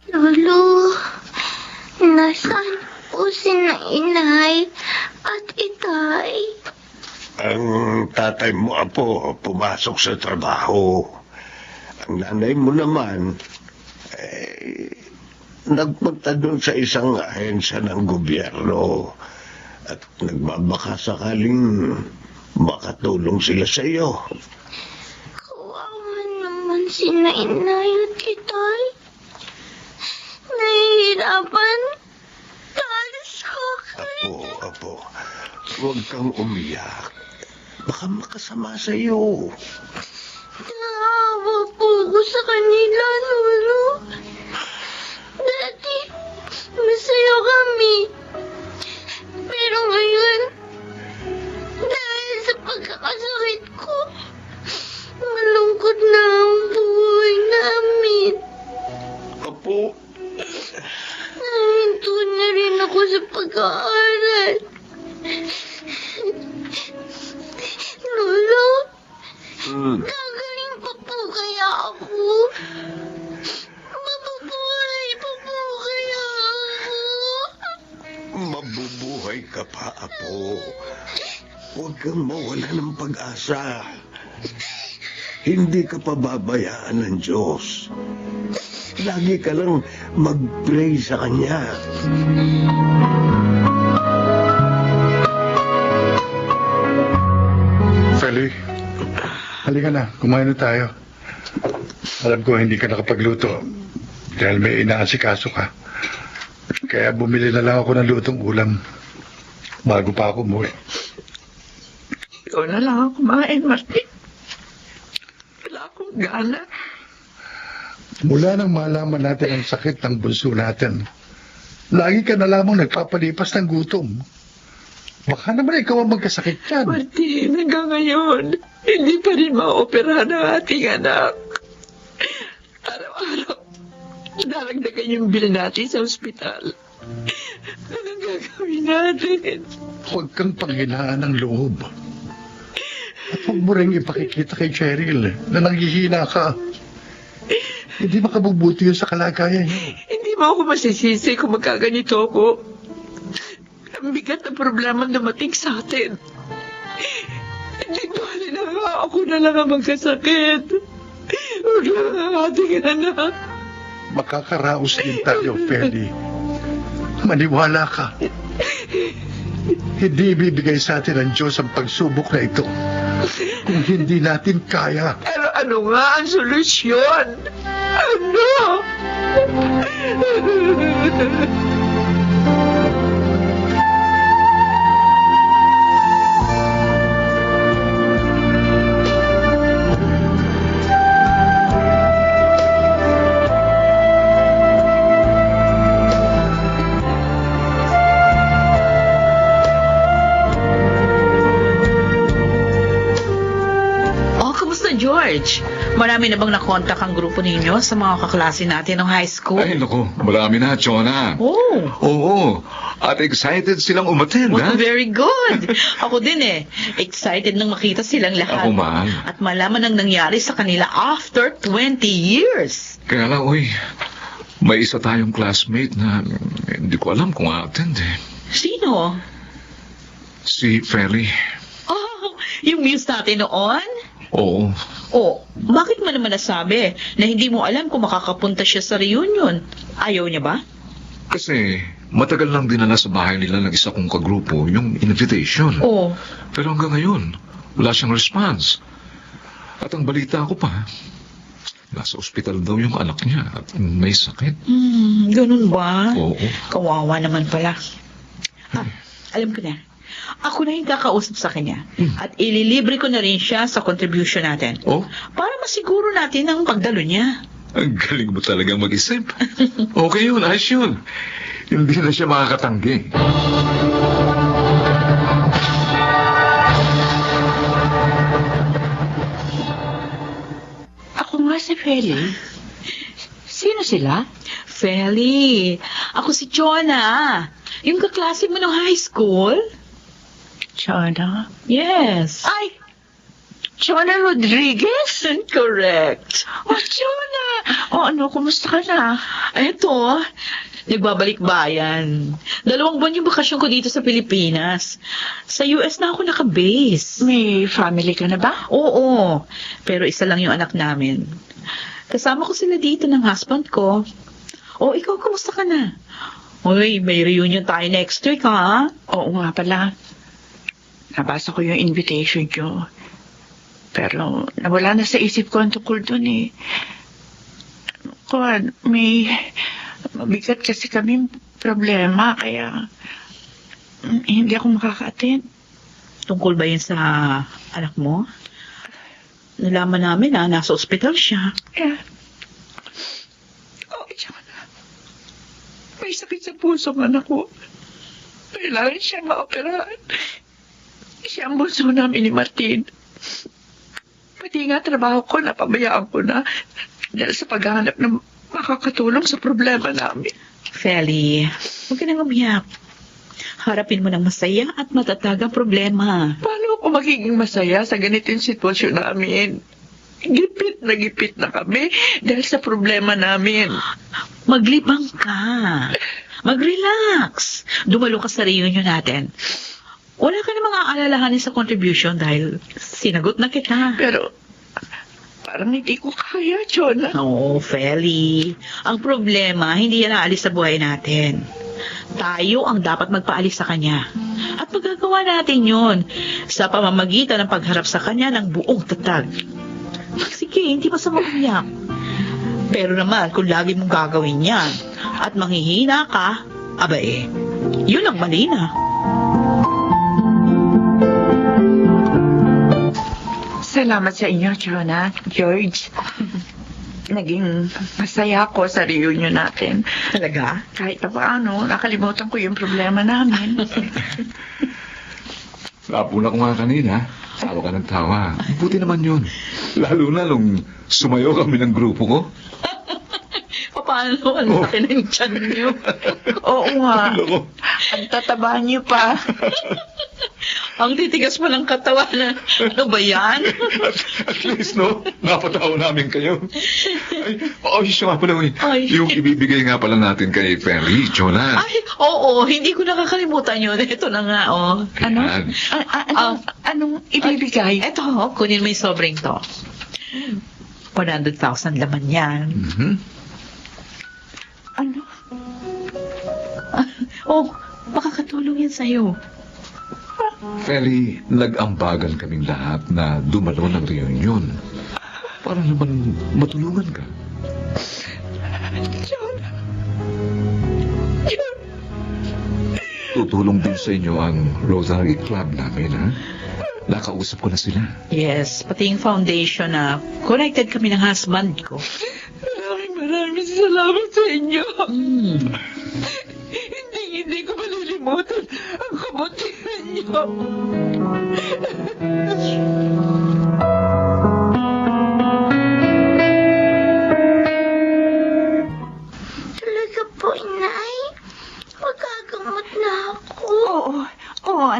Lolo, nasaan po si Inay at Itay? Ang tatay mo, Apo, pumasok sa trabaho. Ang nanay mo naman, nagpunta doon sa isang ahensya ng gobyerno at nagbabaka sakaling makatulong sila sa iyo. Kawawa naman si Inay at Itay. Nahihirapan dahil sa akin. Apo, huwag kang umiyak. Baka makasama sa iyo. Naawa po ako sa kanila, Lolo. Dati, masaya kami. Pero ngayon, dahil sa pagkakasakit ko, malungkot na ang buhay namin. Apo, Nahinto na rin ako sa pag-aaral. Lolo, gagaling pa po kaya ako? Mabubuhay pa po kaya ako? mabubuhay ka pa, Apo. Huwag kang mawala ng pag-asa. Hindi ka pababayaan ng Diyos. Lagi ka lang mag-pray sa Kanya. Feli, halika na. Kumain na tayo. Alam ko hindi ka nakapagluto dahil may inaasikaso ka. Kaya bumili na lang ako ng lutong ulam bago pa ako umuwi. Ikaw na lang ang kumain, Martin. Wala akong gana. Mula nang malaman natin ang sakit ng bunso natin, lagi ka na lamang nagpapalipas ng gutom. Baka naman ikaw ang magkasakit yan. Martin, hanggang ngayon, hindi pa rin maoperahan ang ating anak. Araw-araw, daragdagan yung bill natin sa ospital. Anong gagawin natin? Huwag kang panghinaan ng loob. At huwag mo rin ipakikita kay Cheryl na nanghihina ka. Hindi makabubuti yun sa kalagayan niyo. Hindi mo ako masisisi kung magkaganito ako. Ang bigat na problema dumating sa atin. Hindi bali na nga ako na lang ang magkasakit. Huwag lang ang ating anak. Makakaraos din tayo, Feli. Maniwala ka. Hindi ibibigay sa atin ng Diyos ang pagsubok na ito kung hindi natin kaya. Pero ano nga ang solusyon? Ano? Oh, kamusta, George? Marami na bang nakontak ang grupo ninyo sa mga kaklase natin ng high school? Ay, naku, marami na, Chona. Oh, Oo, at excited silang umattend, ha? very good. Ako din eh. Excited nang makita silang lahat. Ako, mahal. At malaman ang nangyari sa kanila after 20 years. Kaya lang, uy, may isa tayong classmate na hindi ko alam kung attend eh. Sino? Si Feli. Oh, yung muse natin noon? Oo. Oh, bakit mo naman nasabi na hindi mo alam kung makakapunta siya sa reunion? Ayaw niya ba? Kasi matagal lang dinala sa bahay nila ng isa kong kagrupo yung invitation. Oh, Pero hanggang ngayon, wala siyang response. At ang balita ko pa, nasa ospital daw yung anak niya at may sakit. ganun ba? Oo. Kawawa naman pala. Alam ko na. Ako na yung kakausap sa kanya. At ililibre ko na rin siya sa contribution natin. Oh, Para masiguro natin ang pagdalo niya. ang galing mo talagang mag-isip. Okay yun, ayos yun. Hindi na siya makakatanggi. Ako nga si Feli. Sino sila? Feli, ako si Chona. Yung kaklase mo ng high school? Chona? Yes. Ay! Chona Rodriguez? Correct. Oh, Chona! O ano, kumusta ka na? Eto, nagbabalik bayan. 2 buwan yung bakasyon ko dito sa Pilipinas. Sa US na ako nakabase. May family ka na ba? Oo, pero isa lang yung anak namin. Kasama ko sila dito ng husband ko. O, ikaw, kumusta ka na? Uy, may reunion tayo next week, ha? Oo nga pala. Nabasa ko yung invitation nyo. Pero nawala na sa isip ko ang tungkol dun eh. Kuwan, may mabigat kasi kami problema kaya hindi ako makaka-attend. Tungkol ba yun sa anak mo? Nalaman namin na nasa ospital siya. Yeah. Oh, tsaka na. May sakit sa puso ng anak ko. Kailangan siya maoperahan. Siya ang bunso namin ni Martin. Pati nga trabaho ko, napabayaan ko na dahil sa paghahanap ng makakatulong sa problema namin. Feli, huwag ka nang umiyak. Harapin mo ng masaya at matatag ang problema. Paano ako magiging masaya sa ganitong sitwasyon namin? Gipit na kami dahil sa problema namin. Maglibang ka. Mag-relax. Dumalo ka sa reunion natin. Wala ka namang aalalahanin sa contribution dahil sinagot na kita. Pero parang hindi ko kaya, Chona. Oo, Feli. Ang problema, hindi yan aalis sa buhay natin. Tayo ang dapat magpaalis sa kanya. At magagawa natin yun sa pamamagitan ng pagharap sa kanya ng buong tatag. Sige, hindi masama umiyak. Pero naman, kung lagi mong gagawin yan at manghihina ka, aba yun ang mali na. Salamat sa inyo, Chona, George. Naging masaya ako sa reunion natin. Talaga? Kahit pa paano, nakalimutan ko yung problema namin. Napuna ko nga kanina. Tawa ka ng tawa. Buti naman yun. Lalo na nung sumayo kami ng grupo ko. Paano? Ang laki ng tiyan niyo. Oo nga. Loko. Ang tataba niyo pa. Ang titigas mo ng katawan na, ano ba yan? At least, no? Napatawa namin kayo. Ay, siya nga pala, uy. Ay. Yung ibibigay nga pala natin kay Feli, Chona. Ay, oo, hindi ko nakakalimutan yun. Ito na nga, oh. Ano? Yan. Anong ibibigay? Eto, kunin mo yung sobrang to. 100,000 laman yan. Mhm. Ano? Oh, makakatulong yan sa'yo. Feli, nag-ambagan kaming lahat na dumalo ng reunion. Para naman matulungan ka. Tutulong din sa inyo ang Rotary Club namin, ha? Nakausap ko na sila. Yes, pati yung foundation na connected kami ng husband ko. Maraming salamat sa inyo. Hmm. Hindi ko malilimutan ang kabutihan niyo.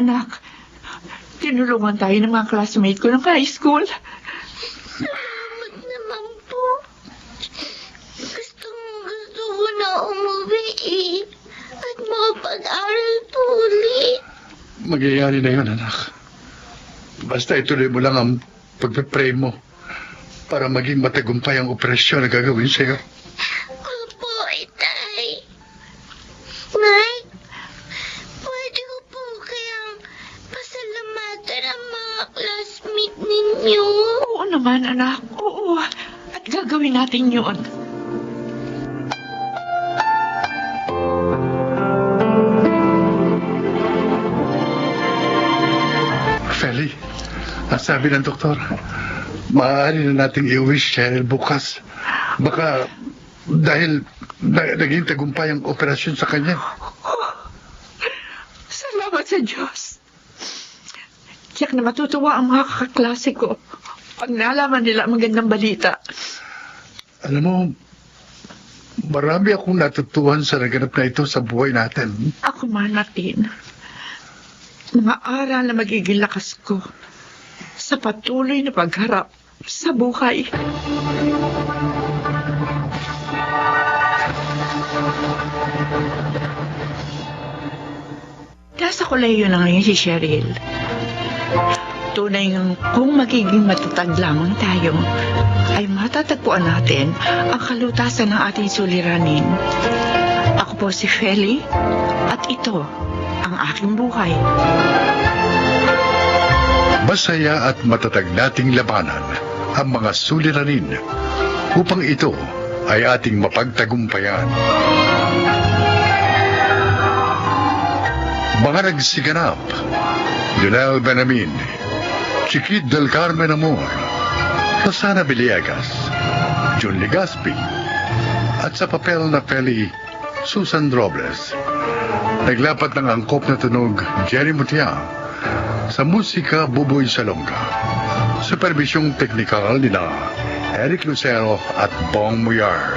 anak. Tinulungan tayo ng mga classmate ko ng high school. Salamat naman po. Gusto ko na umuwi at makapag-aral po ulit. Magyayari na yun, anak. Basta ituloy mo lang ang pagpe-pray mo para maging matagumpay ang operasyon na gagawin sa'yo. Opo, Itay. Nay, pwede ko po kayang pasalamatan ang mga classmate ninyo. Oo naman, anak. Oo. At gagawin natin yun. Feli, ang sabi ng doktor, maaari na nating iuwi si Cheryl bukas. Baka dahil naging tagumpay ang operasyon sa kanya. Salamat sa Diyos. Tiyak na matutuwa ang mga kaklase ko pag nalaman nila ang magandang balita. Alam mo, marami akong natutuhan sa naganap na ito sa buhay natin. Ako man natin. Mga aral na magiging lakas ko sa patuloy na pagharap sa buhay. Nasa kolehiyo na ngayon si Cheryl. Tunay ngang kung magiging matatag lamang tayo, ay matatagpuan natin ang kalutasan ng ating suliranin. Ako po si Feli, at ito ang aking buhay. Masaya at matatag nating labanan ang mga suliranin upang ito ay ating mapagtagumpayan. Mga nagsiganap, Lionel Benamin, Chiquit del Carmen Amor, Rosana Villegas, John Legaspi, at sa papel na Feli, Susan Robles. Naglapat ng angkop na tunog, Jerry Mutia. Sa musika, Buboy Salonga. Supervisyong teknikal nila Eric Lucero at Bong Muyar.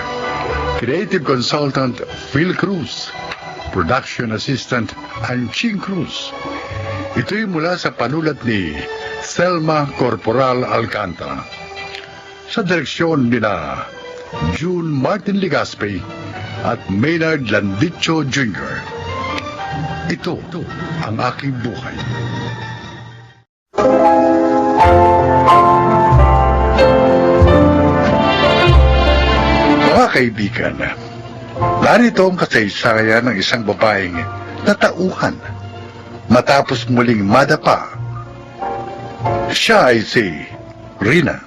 Creative consultant, Phil Cruz. Production assistant, Anching Cruz. Ito'y mula sa panulat ni Selma Corporal Alcantara. Sa direksyon nila June Martin Legaspi at Maynard Landicho Jr. Ito ang aking buhay. Mga kaibigan, narito ang kasaysayan ng isang babaeng natauhan matapos muling madapa. Siya ay si Rina.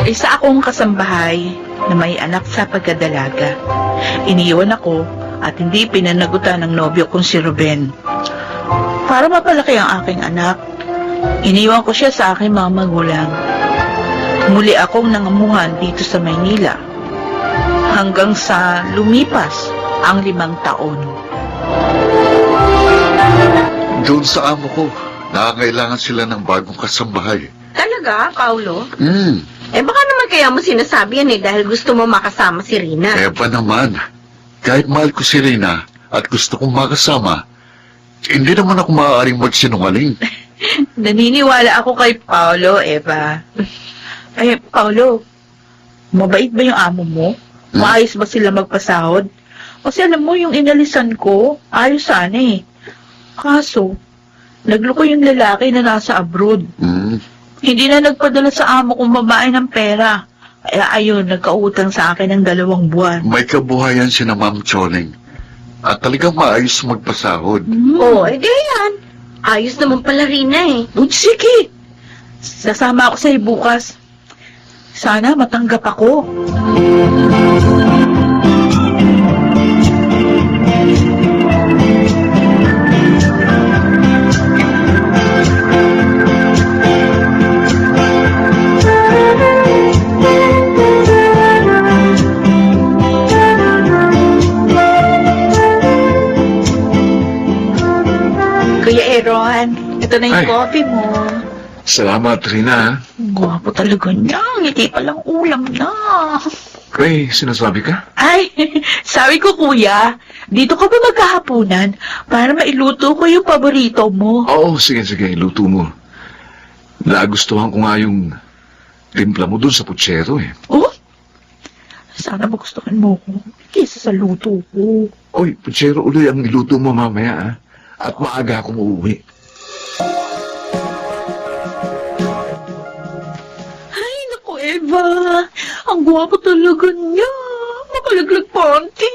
Isa akong kasambahay na may anak sa pagkadalaga. Iniwan ako at hindi pinanagutan ng nobyo kong si Ruben. Para mapalaki ang aking anak, iniwan ko siya sa aking mga magulang. Muli akong nangamuhan dito sa Maynila hanggang sa lumipas ang 5 taon. Doon sa amo ko, nakakailangan sila ng bagong kasambahay. Talaga, Paulo? Hmm, Eh baka naman kaya mo sinasabi yan dahil gusto mo makasama si Rina. kaya pa naman. Kahit mahal ko si Rina at gusto kong makasama, hindi naman ako maaaring magsinungaling. Naniniwala ako kay Paulo, Eva. Ay, Paulo, mabait ba yung amo mo? Maayos ba sila magpasahod? Kasi alam mo, yung inalisan ko, ayos sana eh. Kaso, nagloko yung lalaki na nasa abroad. Hmm, Hindi na nagpadala sa amo kong babae ng pera. Kaya ayun, nagkautang sa akin ng 2 buwan. may kabuhayan si na Ma'am Choling at talagang maayos magpasahod. Oo, edi yan. Ayos naman pala Rina eh. Sige, sasama ako sa'yo bukas. Sana matanggap ako. Kuya Aaron, ito na yung Ay. coffee mo. Salamat, Rina. Gwapo talaga niya. Ngiti palang ulam na. May sinasabi ka? Ay, sabi ko kuya, dito ka ba magkahapunan para mailuto ko yung paborito mo? Oo, sige, luto mo. Nagustuhan ko nga yung timpla mo dun sa putsero eh. Oh? Sana magustuhan mo ko kaysa sa luto ko. Oy, putsero ulit ang iluto mo mamaya ah. At maaga akong uuwi. Ay, naku, Eva. Ang gwapo talaga niya. Makalaglag panty.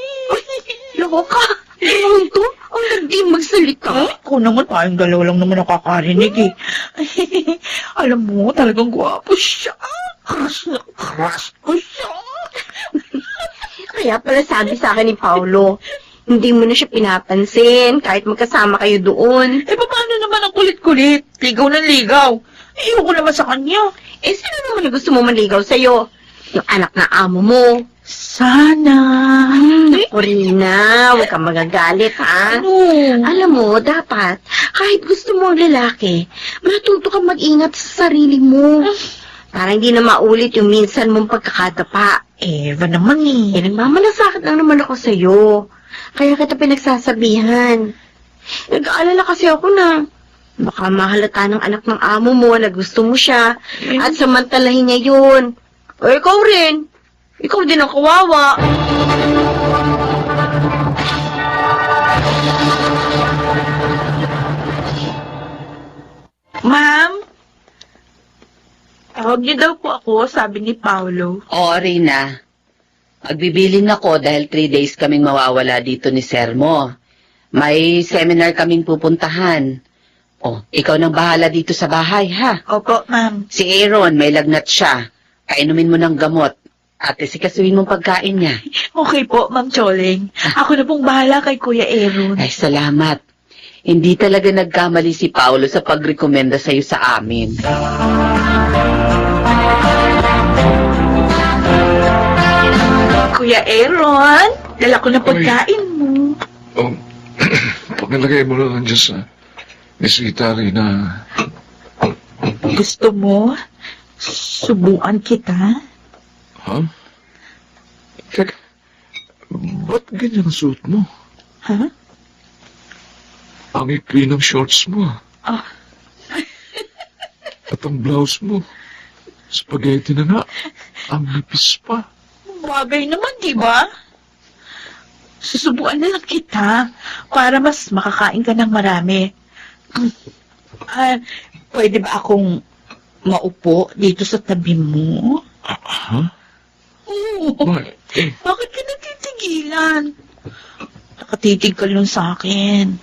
Loka, naman to? Ang hindi magsalita. Ako naman, tayong dalawa lang naman nakakarinig eh. Alam mo, talagang gwapo siya. Crush na crush ko siya. Kaya pala sabi sa akin ni Paolo, hindi mo na siya pinapansin kahit magkasama kayo doon. Eh, paano naman ang kulit-kulit? Ligaw ng ligaw. Ayoko naman sa kanya. Eh, sino naman na gusto mo manligaw sa'yo? Yung anak na amo mo. Sana. Naku, Rina, huwag kang magagalit, ha? Ano? Alam mo, dapat, kahit gusto mo ang lalaki, matuto kang mag-ingat sa sarili mo. Para hindi na maulit yung minsan mong pagkakadapa. Eva naman eh. Eh, nagmamalasakit lang naman ako sa'yo. Kaya kita pinagsasabihan. Nag-aalala kasi ako na baka mahalata ng anak ng amo mo na gusto mo siya at samantalahin niya yun. O ikaw rin. Ikaw din ang kawawa. Ma'am? Tawag niyo daw po ako, sabi ni Paolo. Oo, Rina. Magbibilin ako dahil 3 days kaming mawawala dito ni Sir mo. May seminar kaming pupuntahan. Oh, ikaw nang bahala dito sa bahay, ha? Opo, ma'am. Si Aaron, may lagnat siya. Kainumin mo ng gamot. At sikasuhin mong pagkain niya. Okay po, Ma'am Choleng. Ako na pong bahala kay Kuya Aaron. Ay, salamat. Hindi talaga nagkamali si Paolo sa pagrekomenda sa'yo sa amin. Kuya Aaron, dala ko na pagkain mo. Oh, pagkalagay mo lang dyan sa mesita rin na... Gusto mo? Subuan kita? Ha? Teka, ba't ganyan ang suot mo? Ha? Ang ikli ng shorts mo. Ah. At ang blouse mo, spaghetti na nga. Ang nipis pa. Bagay naman, di ba? Susubuan na lang kita para mas makakain ka ng marami. Pwede ba akong maupo dito sa tabi mo? Ha? Oo. Bakit? Bakit ka natitigilan? Nakatitig ka lang sa akin.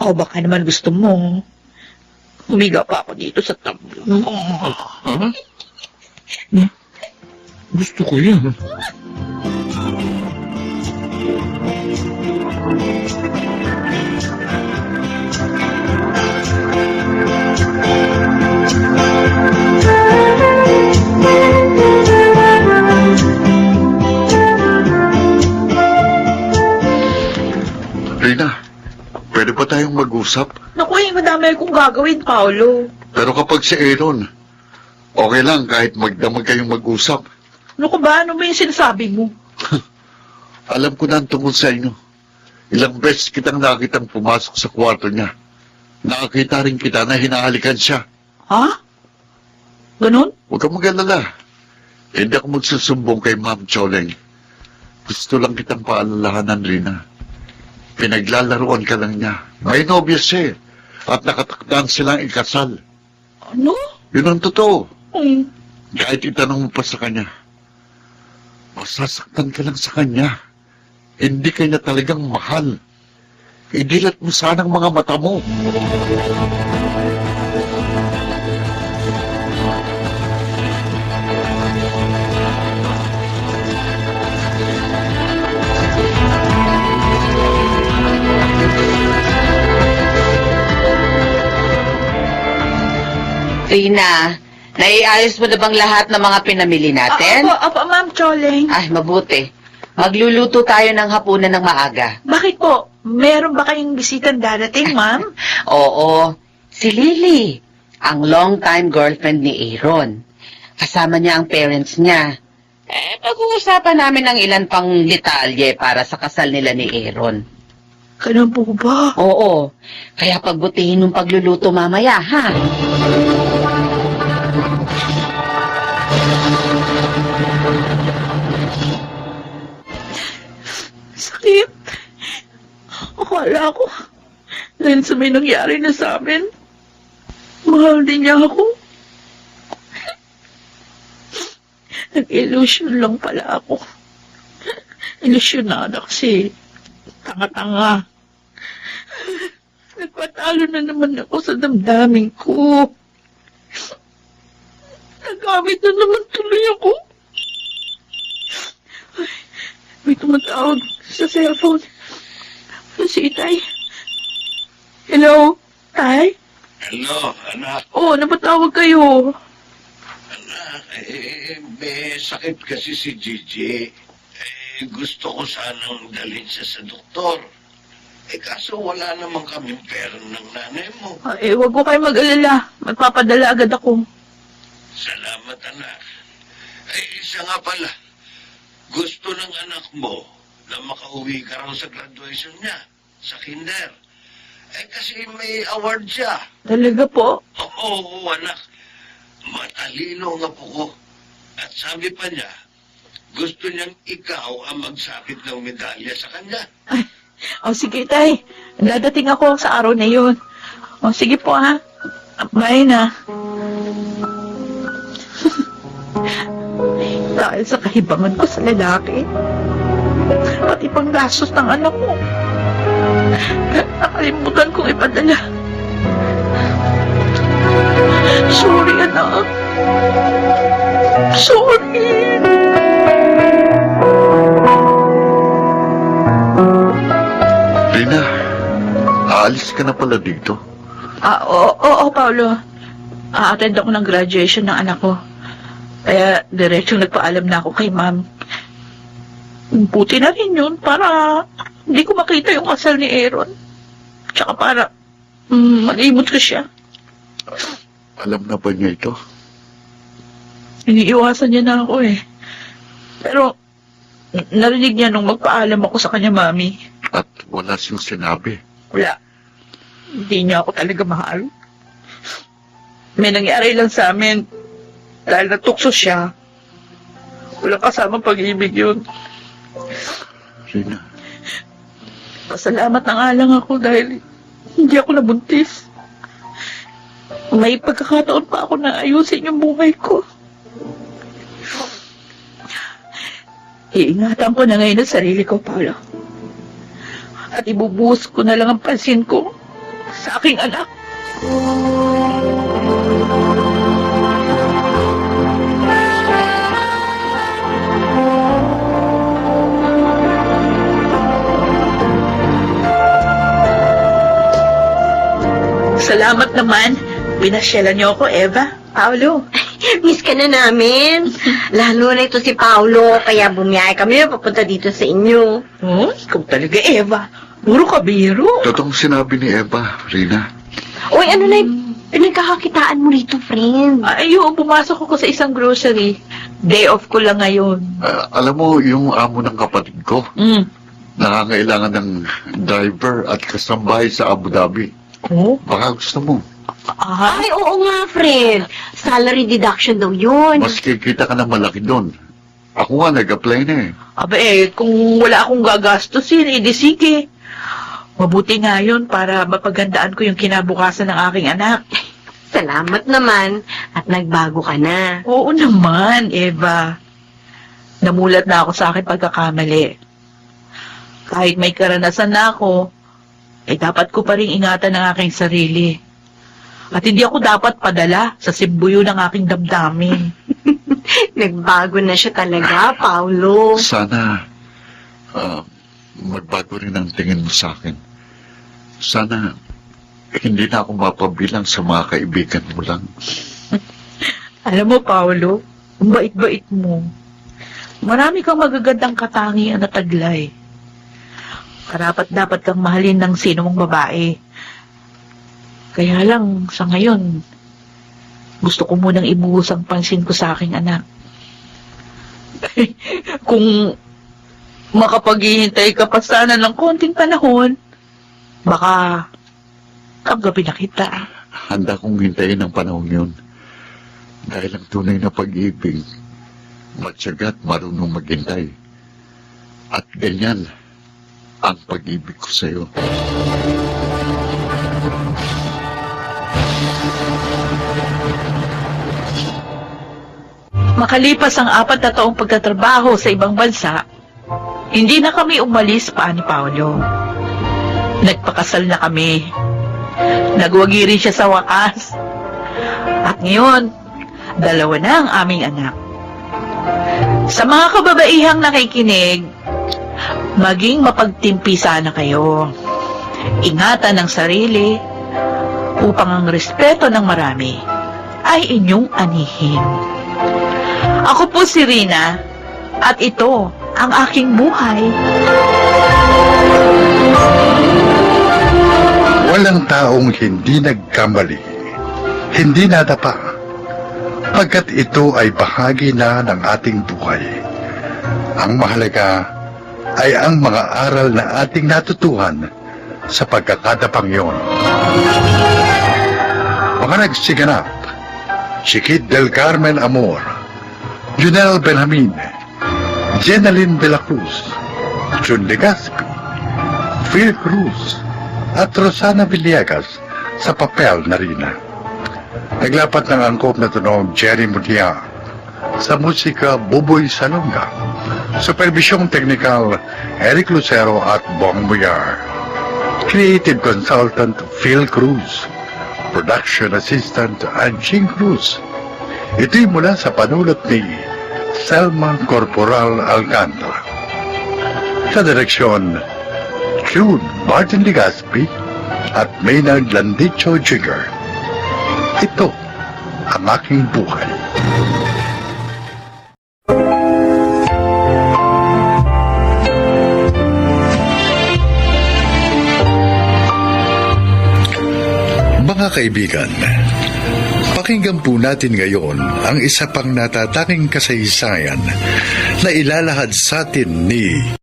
O baka naman gusto mo. Humiga pa ako dito sa tabi mo. Ha? Gusto ko yan. Rina, pwede ba tayong mag-usap? Naku, madami akong gagawin, Paolo. Pero kapag si Aaron, okay lang kahit magdamag kayong mag-usap. Ano ka ba? Ano ba yung sinasabi mo? Alam ko na ang tungkol sa inyo. Ilang beses kitang nakitang pumasok sa kwarto niya. Nakakita rin kita na hinahalikan siya. Ha? Ganon? Huwag kang mag-alala. Hindi ako magsusumbong kay Ma'am Choleng. Gusto lang kitang paalalahanan, Rina. Pinaglalaruan ka lang niya. May nobya siya eh. At nakatakdaan silang ikasal. Ano? Yun ang totoo. Hmm. Kahit itanong mo pa sa kanya, masasaktan ka lang sa kanya. Hindi ka niya talagang mahal. Idilat mo sana ang mga mata mo. Rina, naiayos mo na bang lahat ng mga pinamili natin? Opo, Ma'am Choleng. Ay, mabuti. Magluluto tayo ng hapunan ng maaga. Bakit po? Meron ba kayong bisitang darating, ma'am? Oo, si Lily, ang long-time girlfriend ni Aaron. Kasama niya ang parents niya. Pag-uusapan namin ng ilan pang detalye para sa kasal nila ni Aaron. Ganun po ba? Oo, kaya pagbutihin ng pagluluto mamaya, ha? Sakit. Akala ko, dahil sa may nangyari na sa amin, mahal din niya ako. Nag-illusion lang pala ako. Ilusyonada kasi tanga-tanga. Nagpatalo na naman ako sa damdamin ko. Nagamit na naman tuloy ako. Ay, may tumatawag sa cellphone. Si Itay. Hello, Tay? Hello, anak. Oo, napatawag kayo. Anak, may sakit kasi si Gigi. Gusto ko sanang dalhin siya sa doktor. Kaso wala naman kaming pera ng nanay mo. Wag ko kayo mag-alala. Magpapadala agad ako. Salamat, anak. Isa nga pala. Gusto ng anak mo na makauwi ka raw sa graduation niya, sa kinder. Kasi may award siya. Talaga po? Oo, anak. Matalino nga po ko. At sabi pa niya, gusto niyang ikaw ang magsakit ng medalya sa kanya. Sige, Tay. Dadating ako sa araw na yun. Sige po, ha. Bye na. Dahil sa kahibangan ko sa lalaki, pati pang gastos ng anak ko, nakalimutan kong ipadala. Sorry, anak. Sorry. Rina, aalis ka na pala dito. Oo, Paolo. A-attend ako ng graduation ng anak ko. Kaya diretsong nagpaalam na ako kay ma'am. Buti na rin yun para hindi ko makita yung kasal ni Aaron. Tsaka para malimot ko siya. Alam na ba niya ito? Iniiwasan niya na ako eh. Pero narinig niya nung magpaalam ako sa kanya, mami. At wala siyang sinabi. Wala. Hindi niya ako talaga mahal. May nangyari lang sa amin dahil natukso siya. Walang kasamang pag-ibig yun. Rina, Pasalamat na nga lang ako dahil hindi ako nabuntis. May pagkakataon pa ako na ayusin yung buhay ko. Iingatan ko na ngayon ang sarili ko, Paolo. At ibubuhos ko na lang ang pansin ko sa aking anak. Salamat naman. Pinasyalan niyo ako, Eva. Paolo. Miss ka na namin. Lalo na ito si Paolo, kaya bumiyay kami na papunta dito sa inyo. Oh, ikaw talaga, Eva. Puro kabiro. totoong sinabi ni Eva, Rina. Uy, ano na yung pinagkakakitaan mo rito, friend? Ayun, pumasok ako sa isang grocery. Day off ko lang ngayon. Alam mo, yung amo ng kapatid ko, Mm. nangangailangan ng driver at kasambahay sa Abu Dhabi. Oh? Baka gusto mo. Ay, oo nga, friend. Salary deduction daw yun. Mas kikita ka na malaki doon. Ako nga, nag-apply na eh. Aba kung wala akong gagastusin, edi sige. Mabuti nga yun para mapagandaan ko yung kinabukasan ng aking anak. Salamat naman. At nagbago ka na. Oo naman, Eva. Namulat na ako sa aking pagkakamali. Kahit may karanasan na ako, dapat ko pa rin ingatan ang aking sarili. At hindi ako dapat padala sa simbuyo ng aking damdamin. Nagbago na siya talaga, Paolo. Sana, magbago rin ang tingin mo sa akin. Sana, hindi na ako mapabilang sa mga kaibigan mo lang. Alam mo, Paolo, ang bait-bait mo. Marami kang magagandang katangian na taglay. Karapat-dapat kang mahalin ng sino mong babae. Kaya lang, sa ngayon, gusto ko munang ibuhos ang pansin ko sa aking anak. Kung makapaghihintay ka pa sana ng konting panahon, baka kagabi na kita. Handa kong hintayin ang panahon yun. Dahil ang tunay na pag-ibig, matyagat marunong maghintay. At ganyan ang pag-ibig ko sa'yo. Makalipas ang 4 na taong pagtatrabaho sa ibang bansa, hindi na kami umalis pa ni Paolo. Nagpakasal na kami. Nagwagi rin siya sa wakas. At ngayon, 2 na ang aming anak. Sa mga kababaihang nakikinig, maging mapagtimpi sana kayo. Ingatan ang sarili upang ang respeto ng marami ay inyong anihin. Ako po si Rina at ito ang aking buhay. Walang taong hindi nagkamali, hindi nadapa, pagkat ito ay bahagi na ng ating buhay. Ang mahalaga ay ang mga aral na ating natutuhan sa pagkakadapang yon. Mga nagsiganap, Chiquit del Carmen Amor, Junel Benjamin, Jenaline de la Cruz, Jun Legaspi, Phil Cruz, at Rosana Villegas sa papel na Rina. Naglapat ng angkop na tunog Jerry Mutia, sa musika Buboy Salonga, supervisyong teknikal Eric Lucero at Bong Buyar, creative consultant Phil Cruz, production assistant Anching Cruz. Ito'y mula sa panulot ni Selma Corporal Alcantara. Sa direksyon, June Martin Legaspi at Maynard Landicho Jr. Ito ang aking buhay. Mga kaibigan, pakinggan po natin ngayon ang isa pang natatanging kasaysayan na ilalahad sa atin ni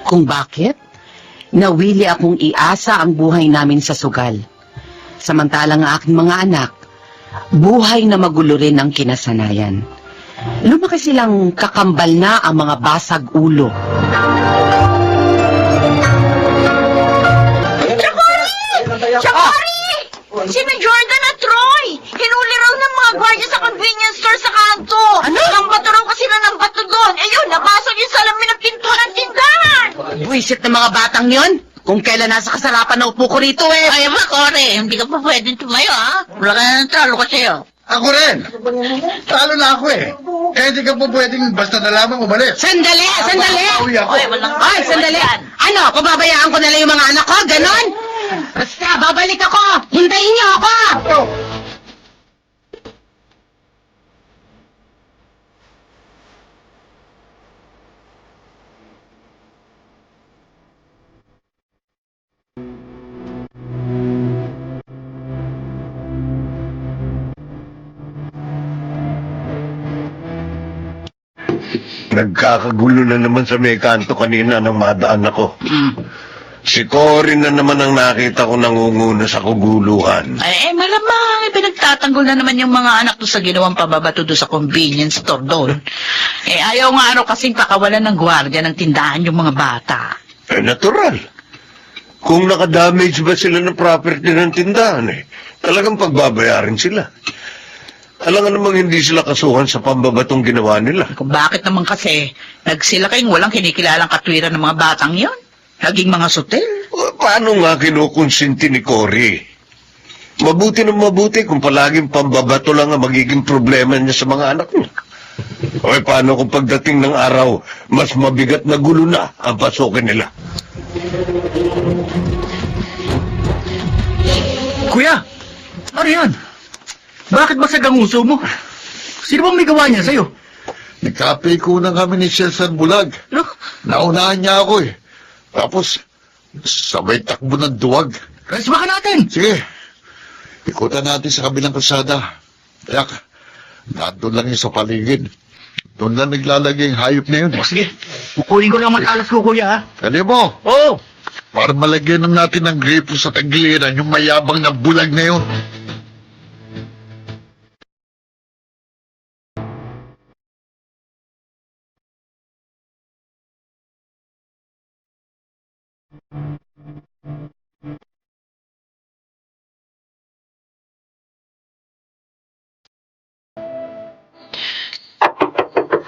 Kung bakit? Nawili akong iasa ang buhay namin sa sugal. Samantalang ang aking mga anak, buhay na magulo rin ang kinasanayan. Lumaki silang kakambal na ang mga basag ulo. Chakari! Sina Jordan at Troy! Hinuli raw ng mga gwardiya sa convenience store sa kanto! Ano? Nambato raw kasi na nambato doon! Ayun, nabasag yung salamin ng pintuan ng tindahan! Buisit ng mga batang yon. Kung kailan nasa kasarapan na upo ko rito eh. Ay, Kore, hindi ka pa pwedeng tumayo, ha? Wala ka na talo ko sa'yo. Ako rin! Talo na ako eh! Kaya hindi ka po pwedeng basta na lamang umalis. Sandali! Sandali! Pauwi ako. Ay, sandali! Ano, pababayaan ko na lang yung mga anak ko? Ganon? Basta, babalik ako! Hintayin niyo ako! Nagkakagulo na naman sa may kanto kanina nang madaan ako. Si Cory na naman ang nakita ko nangunguna sa kuguluhan. Ay, malamang, pinagtatanggol na naman yung mga anak doon sa ginawang pababato doon sa convenience store doon. Ayaw nga kasing pakawalan ng gwardiya ng tindahan yung mga bata. Natural. Kung nakadamage ba sila ng property ng tindahan talagang pagbabayarin sila. Alam nga namang hindi sila kasuhan sa pambabatong ginawa nila. Kung bakit naman kasi, nagsilakayong walang kinikilalang katwiran ng mga batang yon. Naging mga sotel. Paano nga kinukonsinti ni Cory? Mabuti na mabuti kung palaging pambabato lang ang magiging problema niya sa mga anak niya. O paano kung pagdating ng araw, mas mabigat na gulo na ang pasukin nila? Kuya! Ano yan? Bakit basag ang uso mo? Sino bang may gawa niya sa'yo? Nagkape ko na kami ni Cesar Bulag. Ano? Naunahan niya ako eh. Tapos, sabay takbo ng duwag. Resma ka natin! Sige. Ikutan natin sa kabilang kalsada. Yak, nandun lang yun sa paligid. Doon lang naglalagay yung hayop na yun. Sige, kukunin ko lang matalas ko, kuya, ha? Kali mo, Oo! para malagyan ng natin ng gripo sa tagiliran yung mayabang na bulag na yun.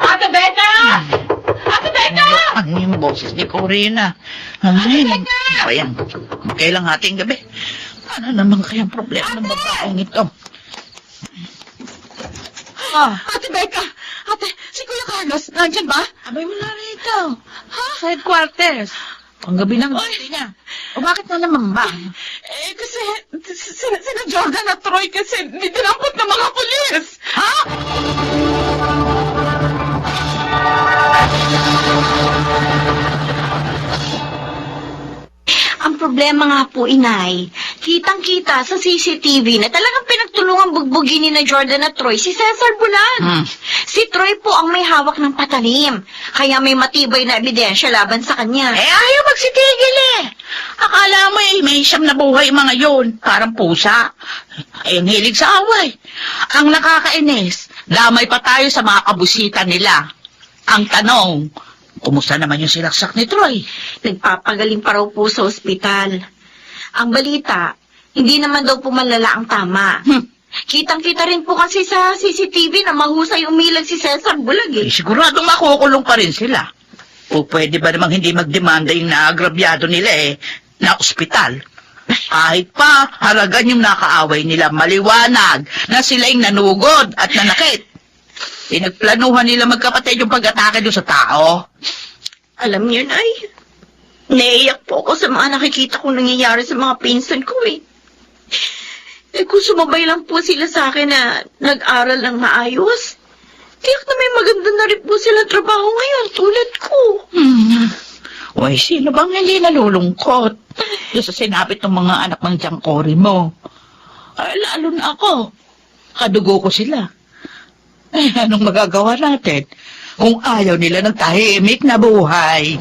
Ate Becca! Ate Becca! Ano yung boses ni Corina? Ay, ayan. Kailang ating gabi. Ano naman kayang problema ng babaeng ito? Ate Becca! Ate, si Kuya Carlos, nandyan ba? Abay, wala rito. Sa headquarters. Ang gabi ng duty niya. O bakit na naman ba? Kasi, sina Jordan at Troy kasi dinampot ng mga pulis. Ha? Ang problema nga po, inay, kitang-kita sa CCTV na talagang pinagtulungan bugbugin ni na Jordan at Troy si Cesar Bulan. Si Troy po ang may hawak ng patalim, kaya may matibay na ebidensya laban sa kanya. Ayaw magsitigil eh. Akala mo may siyam na buhay mga yun. Parang pusa. Ay, ang hilig sa away. Ang nakakainis, damay pa tayo sa mga kabusita nila. Ang tanong, kumusta naman yung silaksak ni Troy? Nagpapagaling pa raw po sa ospital. Ang balita, hindi naman daw po malala ang tama. Kitang-kita rin po kasi sa CCTV na mahusay umilag si Cesar Bulag eh. Siguradong makukulong pa rin sila. O pwede ba namang hindi magdemanda yung naagrabyado nila na ospital? Kahit pa, halagan yung nakaaway nila maliwanag na sila'y nanugod at nanakit. Pinagplanuhan nila magkapatid yung pag-atake doon sa tao. Alam niyo, Nay, naiyak po ako sa mga nakikita kong nangyayari sa mga pinsan ko eh. Kung sumabay lang po sila sa akin na nag-aral ng maayos, tiyak na may maganda na rin po silang trabaho ngayon tulad ko. Uy, sino bang hindi nalulungkot? Doon sa sinapit ng mga anak ng tiyangkori mo. Ay, lalo na ako. Kadugo ko sila. Eh, anong magagawa natin kung ayaw nila ng tahimik na buhay?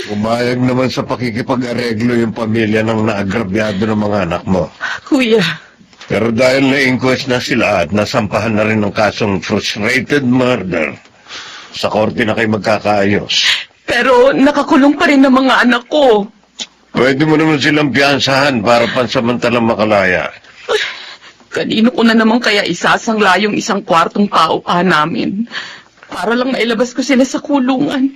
Umayag naman sa pakikipag-areglo yung pamilya ng naagrabyado ng mga anak mo. Kuya, Pero dahil na-inquest na sila at nasampahan na rin ng kasong frustrated murder, sa korte na kayo magkakaayos. pero nakakulong pa rin ang mga anak ko. Pwede mo naman silang piyansahan para pansamantalang makalaya. Kanino ko na naman kaya isasangla yung isang kwartong paupahan namin? Para lang mailabas ko sila sa kulungan.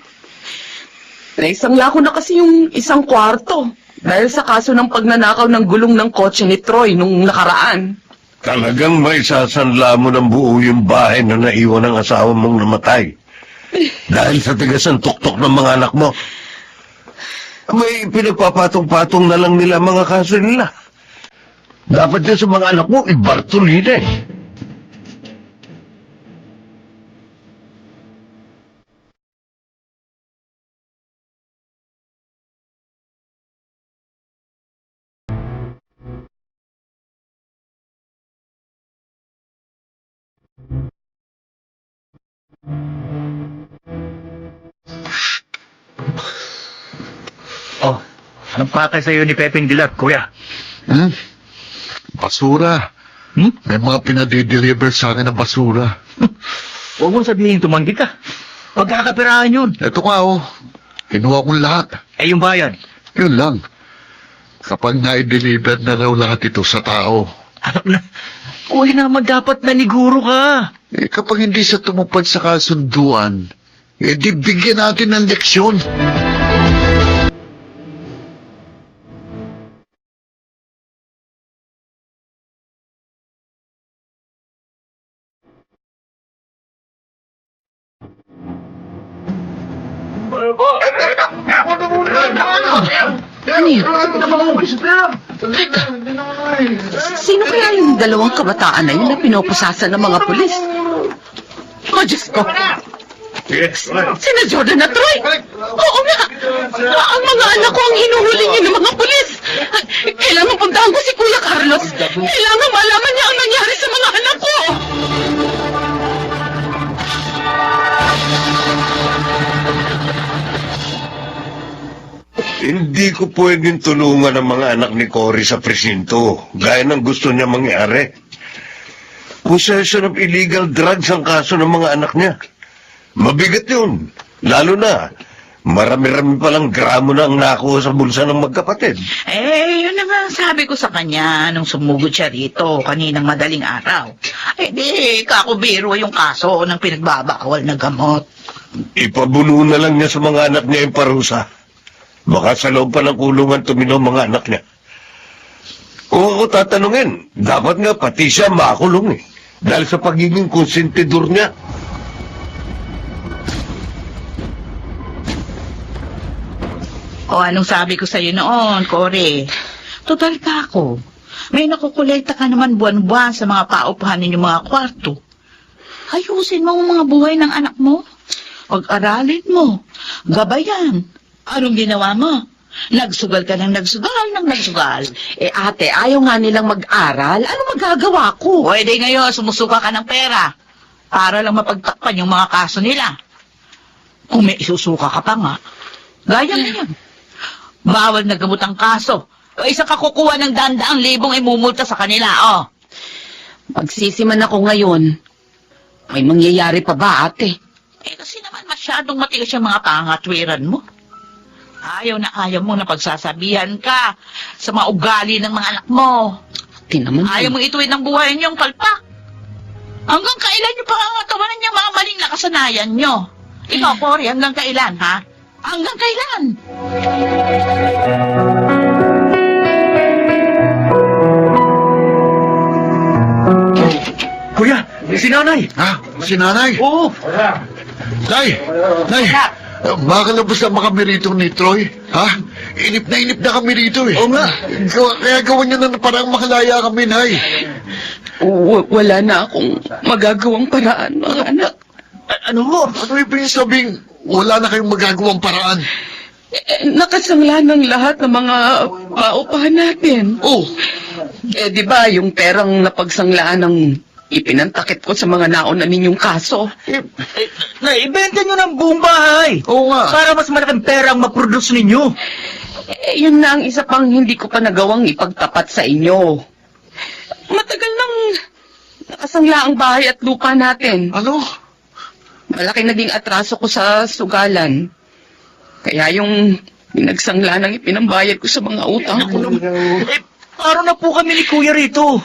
Naisangla ko na kasi yung isang kwarto dahil sa kaso ng pagnanakaw ng gulong ng kotse ni Troy nung nakaraan. Talagang may sasanla mo ng buo yung bahay na naiwan ng asawa mong namatay. Dahil sa tigas ng tuktok ng mga anak mo. May pinagpapatong-patong na lang nila mga kaso nila. Dapat din sa mga anak mo, ibartolina eh. Oh, anong pakay sa'yo ni Pepeng Dilat, kuya? Basura. May mga pinadideliver sa akin ng basura. Huwag mong sabihin tumanggi ka. Pagkakapirahan yun. Ito nga oh. Kinuha kong lahat. Eh, yung bayan. Yun lang. Kapag na-deliver na raw lahat ito sa tao. Anak na, kuya naman dapat naniguro ka. Eh kapag hindi sa tumupad sa kasunduan, eh di bigyan natin ng leksyon. Ano yun? Teka, sino kaya yung dalawang kabataan na yun na pinoposasan ng mga pulis? Oh, Diyos ko! Yes. Sina Jordan at Troy! Oo nga! Ang mga anak ko ang hinuhuli niyo ng mga pulis. Kailangan puntahan ko si Kuya Carlos. Kailangan malaman niya ang nangyari sa mga anak ko. Hindi ko pwedeng tulungan ang mga anak ni Cory sa presinto, gaya ng gusto niya mangyari. Possession of illegal drugs ang kaso ng mga anak niya. Mabigat yun. Lalo na, marami-rami palang gramo na ang nakuha sa bulsa ng magkapatid. Yun naman ang sabi ko sa kanya nung sumugod siya rito kaninang madaling araw. Di, kakubiro yung kaso ng pinagbabawal na gamot. Ipabuno na lang niya sa mga anak niya yung parusa. Baka sa loob pa ng kulungan tuminaw mga anak niya. Kung ako tatanungin, dapat nga pati siya makulong eh. Dahil sa pagiging konsentidor niya. O anong sabi ko sa'yo noon, Cory? Total ka ako. May nakukolekta ka naman buwan-buwan sa mga paupahan ninyong mga kwarto. Ayusin mo ang mga buhay ng anak mo. Pag-aralin mo. Gabayan. Anong ginawa mo? Nagsugal ka ng nagsugal. Ate, ayaw nga nilang mag-aral. Ano magagawa ko? Pwede ngayon, sumusuka ka ng pera. Para lang mapagtakpan yung mga kaso nila. Kung may isusuka ka pa nga, gaya ngayon. Bawal na gamot ang kaso. O isa ka kukuha ng 100,000 imumulta sa kanila, oh. Magsisiman ako ngayon. May mangyayari pa ba, ate? Kasi naman masyadong matigas yung mga pangatwiran mo. Ayaw na ayaw mo na pagsasabihan ka sa mga ugali ng mga anak mo. Ayaw mo ituwid ng buhay niyong palpak. Hanggang kailan niyo pangangatawanan yung mga maling nakasanayan niyo? Ikaw, Cory, hanggang kailan, ha? Hanggang kailan? Kuya, si nanay. Ha? Si nanay? Oo. Nay! Makalabas na kami rito ni Troy. Ha? Inip na kami rito eh. Oo nga. Kaya gawan niyo na parang makalaya kami, Nay. Wala na akong magagawang paraan, mga anak. Ano mo? Ano ibig sabing wala na kayong magagawang paraan? Nakasangla ng lahat ng mga paupahan natin. Oh, Di ba yung perang napagsanglaan ng ipinantakip ko sa mga nauna ninyong kaso? Naibenta nyo ng buong bahay. oo nga. Para mas malaking pera ang maproduce ninyo. Yun na ang isa pang hindi ko pa nagawang ipagtapat sa inyo. Matagal nang nakasangla ang bahay at lupa natin. Ano? Malaki naging atraso ko sa sugalan. Kaya yung pinagsangla ng ipinambayad ko sa mga utang ko. Parang na po kami ni Kuya rito.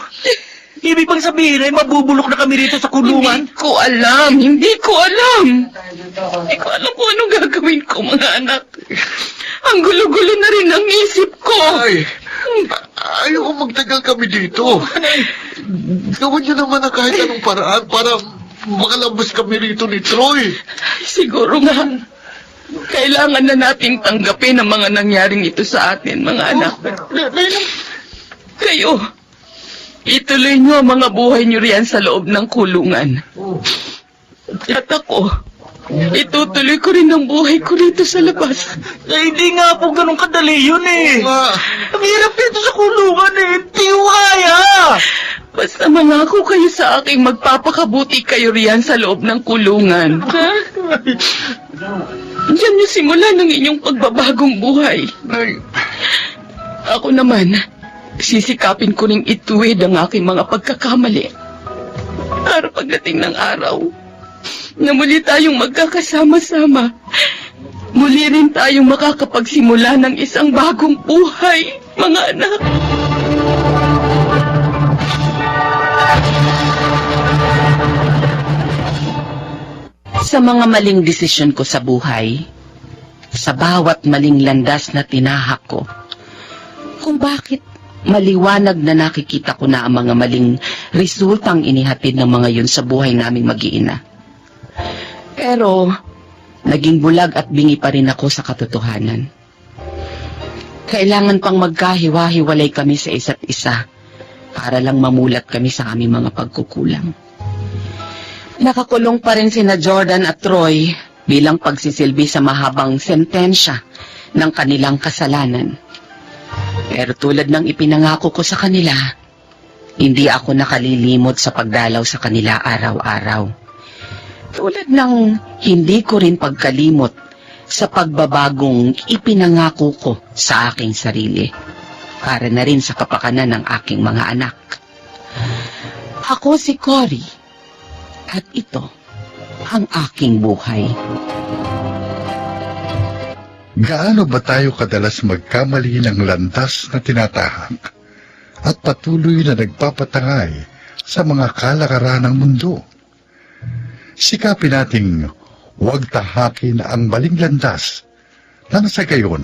Ibig bang sabihin ay mabubulok na kami rito sa kulungan? Hindi ko alam. Hindi ko alam kung anong gagawin ko, mga anak. Ang gulo-gulo na rin ang isip ko. Ay, ayoko magtagal kami dito. Gawin niyo naman na kahit anong paraan para makalabas kami rito ni Troy. Siguro nga, kailangan na nating tanggapin ang mga nangyaring ito sa atin, mga anak. Kayo, ituloy niyo ang mga buhay niyo riyan sa loob ng kulungan. At ako, itutuloy ko rin ang buhay ko rito sa labas. Hindi nga po ganun kadali yun eh. Oo nga. Ang hirap dito sa kulungan eh. Hindi ko kaya. Basta mangako kayo sa aking magpapakabuti kayo riyan sa loob ng kulungan. Ha? Diyan niyo simula ng inyong pagbabagong buhay. Nay, Ako naman, sisikapin ko ring ituwid ang aking mga pagkakamali. Para pagdating ng araw, na muli tayong magkakasama-sama, muli rin tayong makakapagsimula ng isang bagong buhay, mga anak. Sa mga maling desisyon ko sa buhay, sa bawat maling landas na tinahak ko, kung bakit maliwanag na nakikita ko na ang mga maling resultang inihatid ng mga yun sa buhay naming mag-iina. Pero, naging bulag at bingi pa rin ako sa katotohanan. Kailangan pang magkahiwa-hiwalay kami sa isa't isa para lang mamulat kami sa aming mga pagkukulang. Nakakulong pa rin sina Jordan at Troy bilang pagsisilbi sa mahabang sentensya ng kanilang kasalanan. Pero tulad ng ipinangako ko sa kanila, hindi ako nakalilimot sa pagdalaw sa kanila araw-araw. Tulad ng hindi ko rin pagkalimot sa pagbabagong ipinangako ko sa aking sarili, para na rin sa kapakanan ng aking mga anak. Ako si Cory, at ito ang aking buhay. Gaano ba tayo kadalas magkamali ng landas na tinatahak at patuloy na nagpapatangay sa mga kalakaran ng mundo? Sikapin nating huwag tahakin ang maling landas nang sa gayon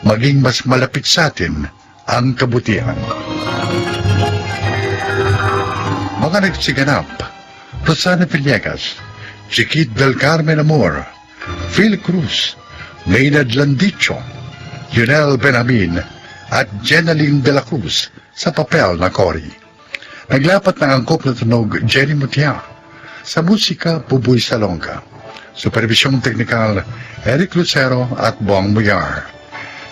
maging mas malapit sa atin ang kabutihan. Mga nagsiganap: Rosana Villegas, Chiquit del Carmen Amor, Phil Cruz, Maynard Landicho, Junel Benamin at Jenaline de la Cruz sa papel na Cory. Naglapat ng angkop na tunog Jenny Mutia. Sa musika, Buboy Salonga. Supervisyong teknikal, Eric Lucero at Bong Muyar.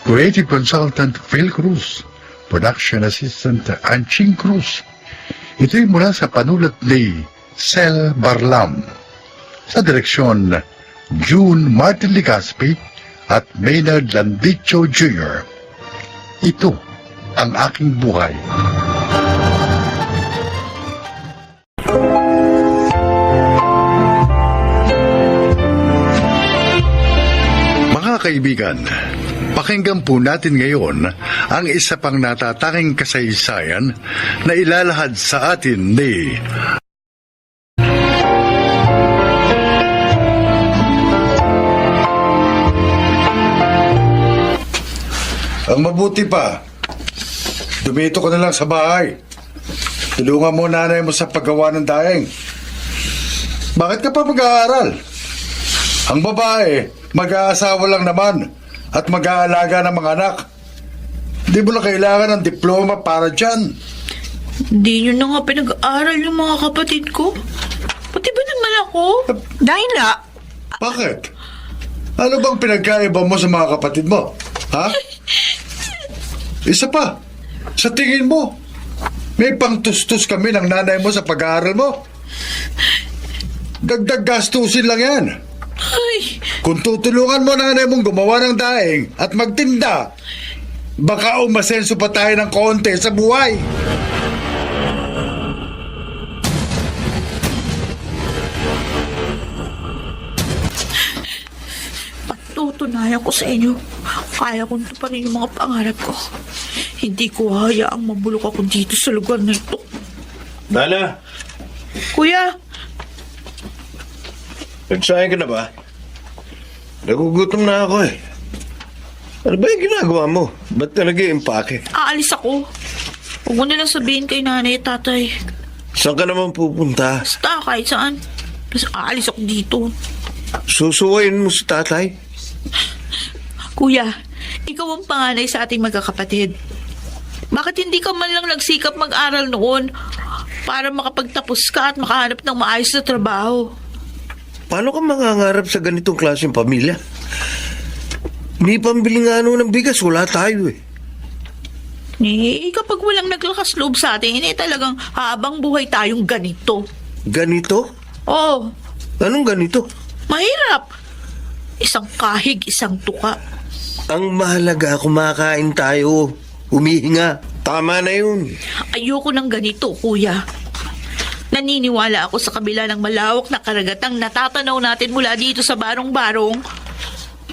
Creative Consultant, Phil Cruz. Production Assistant, Anching Cruz. Ito'y mula sa panulat ni Sel Barlam. Sa direksyon, June Martin Ligaspi at Maynard Landicho Jr. Ito ang aking buhay. Mga kaibigan, pakinggan po natin ngayon ang isa pang natatanging kasaysayan na ilalahad sa atin ni Ang mabuti pa, dumito ka na lang sa bahay. Tulungan mo nanay mo sa paggawa ng daing. Bakit ka pa mag-aaral? Ang babae, mag-aasawa lang naman at mag-aalaga ng mga anak. Hindi mo na kailangan ng diploma para dyan. Hindi nyo na nga pinag-aaral yung mga kapatid ko. Pati ba naman ako? Dahil na. Bakit? Ano bang pinagkaiba mo sa mga kapatid mo? Ha? Isa pa, sa tingin mo, may pangtustos kami ng nanay mo sa pag-aaral mo. Dagdag gastusin lang yan. Ay, Kung tutulungan mo nanay mong gumawa ng daing at magtinda, baka umasenso pa tayo ng konti sa buhay. patutunayan ko sa inyo. Kaya kong tuparin yung mga pangarap ko. Hindi ko hayaang mabulok ako dito sa lugar na ito. Nana, Kuya, nagsahin ka na ba? Nagugutom na ako eh. Ano ba yung ginagawa mo? Ba't ka nag-iimpake? aalis ako. Huwag mo nilang sabihin kay nanay at tatay. Saan ka naman pupunta? Basta kahit saan. Basta aalis ako dito. Susuwayin mo si tatay? Kuya, ikaw ang panganay sa ating magkakapatid. Bakit hindi ka man lang nagsikap mag-aral noon para makapagtapos ka at makahanap ng maayos na trabaho? Paano ka mangangarap sa ganitong klaseng pamilya? May pambili nga ng bigas, wala tayo eh. Kapag walang naglakas loob sa atin, talagang habang buhay tayong ganito. Ganito? Oo, Anong ganito? mahirap. Isang kahig, isang tuka. Ang mahalaga, kumakain tayo. Humihinga. Tama na yun. Ayoko ng ganito, kuya. Naniniwala ako sa kabila ng malawak na karagatang natatanaw natin mula dito sa barong-barong,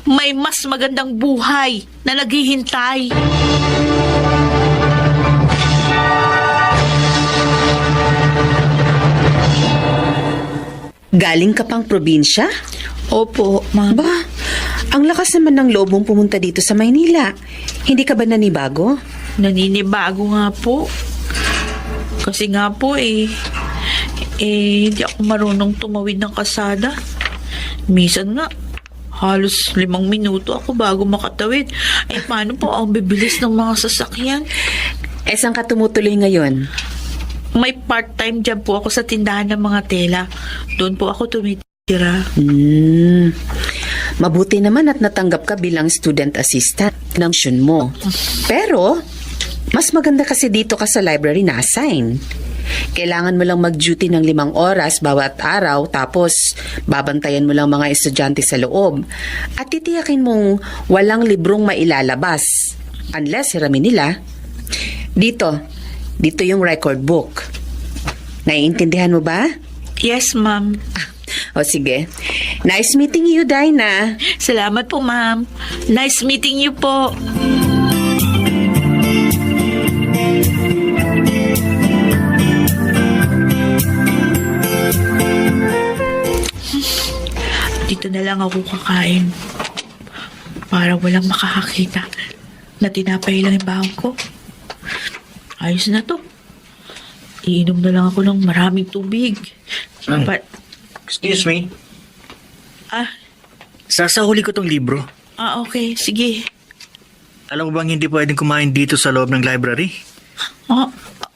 may mas magandang buhay na naghihintay. Galing ka pang probinsya? Opo, ma'am. Ba, ang lakas naman ng loob mong pumunta dito sa Maynila. Hindi ka ba nanibago? Naninibago nga po. Kasi nga po hindi ako marunong tumawid ng kasada. Minsan nga, halos 5 minuto ako bago makatawid. Paano po ang bibilis ng mga sasakyan? Saan ka tumutuloy ngayon? May part-time job po ako sa tindahan ng mga tela. Doon po ako tumitira. Mabuti naman at natanggap ka bilang student assistant ng Shun mo. Pero, mas maganda kasi dito ka sa library na assign. Kailangan mo lang mag-duty ng 5 oras bawat araw, tapos babantayan mo lang mga estudyante sa loob. At titiyakin mong walang librong mailalabas. Unless hiramin nila. Dito yung record book. Naiintindihan mo ba? Yes, ma'am. O sige. Nice meeting you, Dinah. Salamat po, ma'am. Nice meeting you po. Dito na lang ako kakain. Para walang makakakita na tinapay lang yung baon ko. Ayos na to. Iinom na lang ako ng maraming tubig. Excuse me. Ah, Sasahuli ko tong libro. okay. Sige. Alam mo bang hindi pwedeng kumain dito sa loob ng library?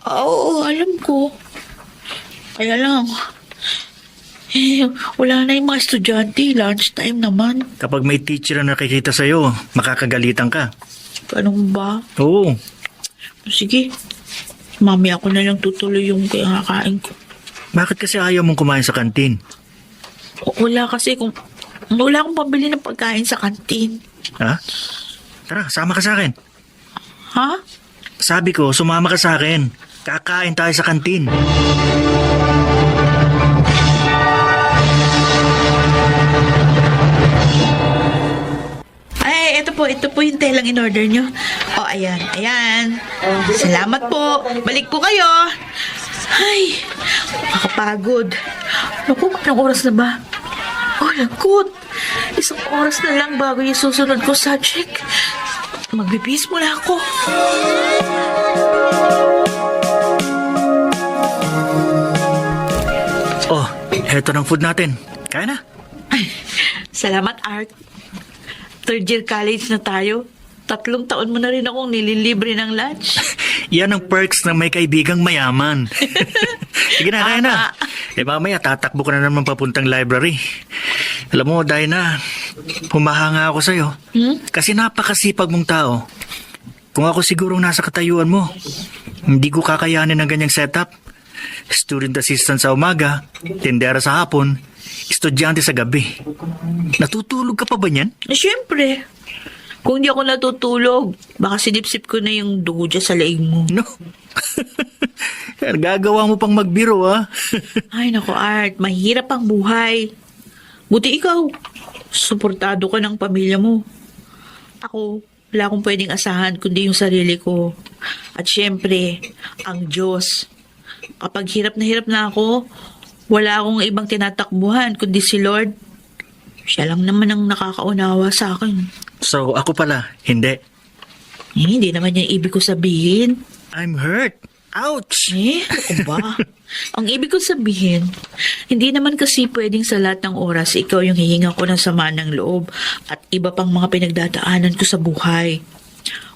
Oo, alam ko. Kaya lang, wala na yung mga estudyante. Lunchtime naman. Kapag may teacher na nakikita sa'yo, makakagalitan ka. Ganun ba? Oo. Sige. Mami, ako na lang tutuloy yung kakain ko. Bakit kasi ayaw mong kumain sa kantin? Wala kasi wala akong pambili ng pagkain sa kantin. Ha? Tara, sama ka sa akin. Ha? Sabi ko, sumama ka sa akin. Kakain tayo sa kantin. Ay, ito po yung telang in-order nyo. Ayan. Salamat po. Balik po kayo. Ay, nakakapagod. Naku, anong oras na ba? Lagot. 1 oras na lang bago yung susunod ko subject. Magbibis muna ako. Heto ng food natin. Kaya na. Salamat, Art. 3rd year college na tayo. 3 taon mo na rin akong nililibre ng lunch. Yan ang perks ng may kaibigang mayaman. Sige na, kaya na. Mamaya tatakbo ka na naman papuntang library. Alam mo, Dinah, humahanga ako sa'yo. Kasi napakasipag mong tao. Kung ako sigurong nasa katayuan mo, hindi ko kakayanin ng ganyang setup. Student assistant sa umaga, tindera sa hapon, estudyante sa gabi. Natutulog ka pa ba niyan? Siyempre. Kung di ako natutulog, baka sinipsip ko na yung dugo dyan sa leeg mo. No. Gagawa mo pang magbiro, ha? Ay, naku, Art. Mahirap ang buhay. Buti ikaw. Suportado ka ng pamilya mo. Ako, wala akong pwedeng asahan kundi yung sarili ko. At syempre, ang Diyos. Kapag hirap na ako, wala akong ibang tinatakbuhan kundi si Lord. Siya lang naman ang nakakaunawa sa akin. So, ako pala, hindi. Hindi naman yung ibig ko sabihin. I'm hurt. Ouch! Ako ba? Ang ibig ko sabihin, hindi naman kasi pwedeng sa lahat ng oras ikaw yung hihinga ko ng sama ng loob at iba pang mga pinagdadaanan ko sa buhay.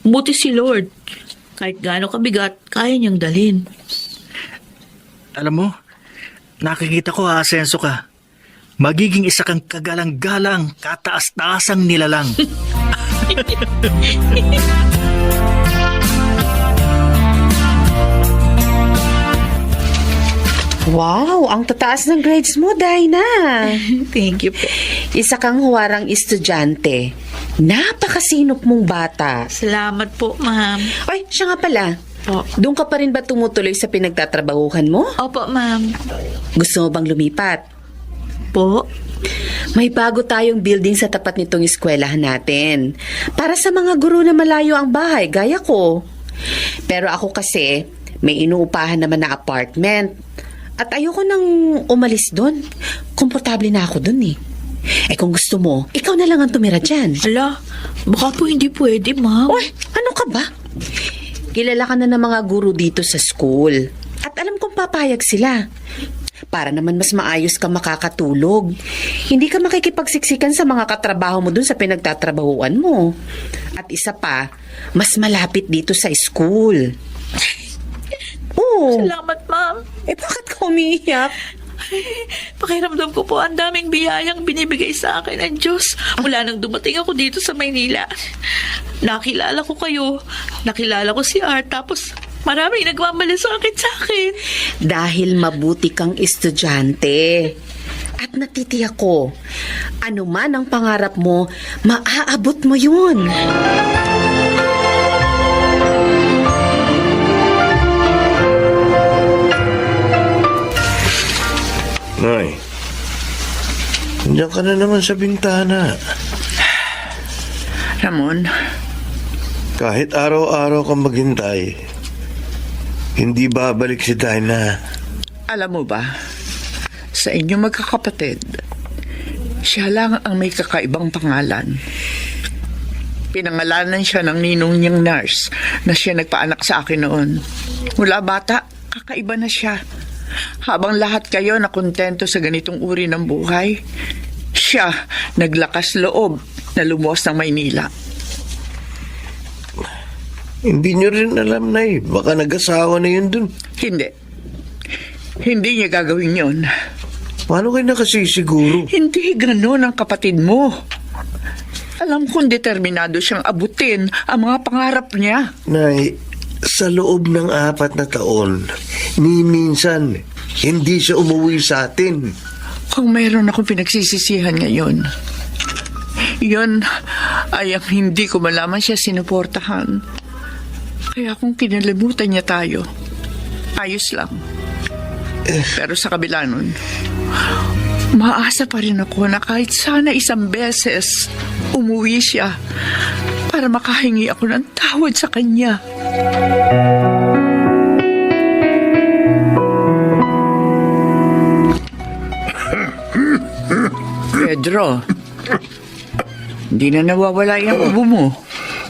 Buti si Lord. Kahit gaano kabigat, kaya niyang dalhin. Alam mo, nakikita ko aasenso ka. Magiging isa kang kagalang-galang, kataas-taasang nilalang. Wow, ang tataas ng grades mo, Dinah. Thank you po. Isa kang huwarang estudyante. Napakasinop mong bata. Salamat po, ma'am. Ay, siya nga pala. Po. Doon ka pa rin ba tumutuloy sa pinagtatrabahuhan mo? Opo, ma'am. Gusto mo bang lumipat? Po? May bago tayong building sa tapat nitong eskwelahan natin. Para sa mga guro na malayo ang bahay, gaya ko. Pero ako kasi, may inuupahan naman na apartment. At ayoko nang umalis doon. Komportable na ako doon eh. Kung gusto mo, ikaw na lang ang tumira dyan. Hala, baka po hindi pwede, ma'am. Uy, ano ka ba? Kilala ka na ng mga guro dito sa school. At alam kong papayag sila. Para naman mas maayos ka makakatulog. Hindi ka makikipagsiksikan sa mga katrabaho mo dun sa pinagtatrabahuan mo. At isa pa, mas malapit dito sa school. Oh. Salamat, ma'am. Bakit ka umiiyak? Pakiramdam ko po, ang daming biyayang binibigay sa akin ng Diyos mula nang dumating ako dito sa Maynila. Nakilala ko kayo, nakilala ko si Art, tapos maraming nagmamalasakit sa akin. Dahil mabuti kang estudyante. At natitiyak ko, ano man ang pangarap mo, maaabot mo yun. Nay, nandiyan ka na naman sa bintana. Ramon, Kahit araw-araw kang maghintay, hindi babalik si Dinah. alam mo ba, sa inyong magkakapatid, siya lang ang may kakaibang pangalan. Pinangalanan siya ng ninong niyang nurse na siya nagpaanak sa akin noon. Mula bata, kakaiba na siya. Habang lahat kayo na kontento sa ganitong uri ng buhay, siya naglakas loob na lumuwas ng Maynila. Hindi niyo rin alam, Nay. Baka nag-asawa na yun dun. Hindi. Hindi niya gagawin yun. Paano kayo nakasisiguro? Hindi ganon ang kapatid mo. Alam kong determinado siyang abutin ang mga pangarap niya. Nay, sa loob ng 4 na taon, ni minsan, hindi siya umuwi sa atin. Kung mayroon akong pinagsisisihan ngayon, yun ay ang hindi ko malaman siya sinuportahan. Kaya kung kinalimutan niya tayo, ayos lang. Pero sa kabila nun, maasa pa rin ako na kahit sana isang beses umuwi siya para makahingi ako ng tawad sa kanya. Pedro, hindi na nawawala yung ubo mo.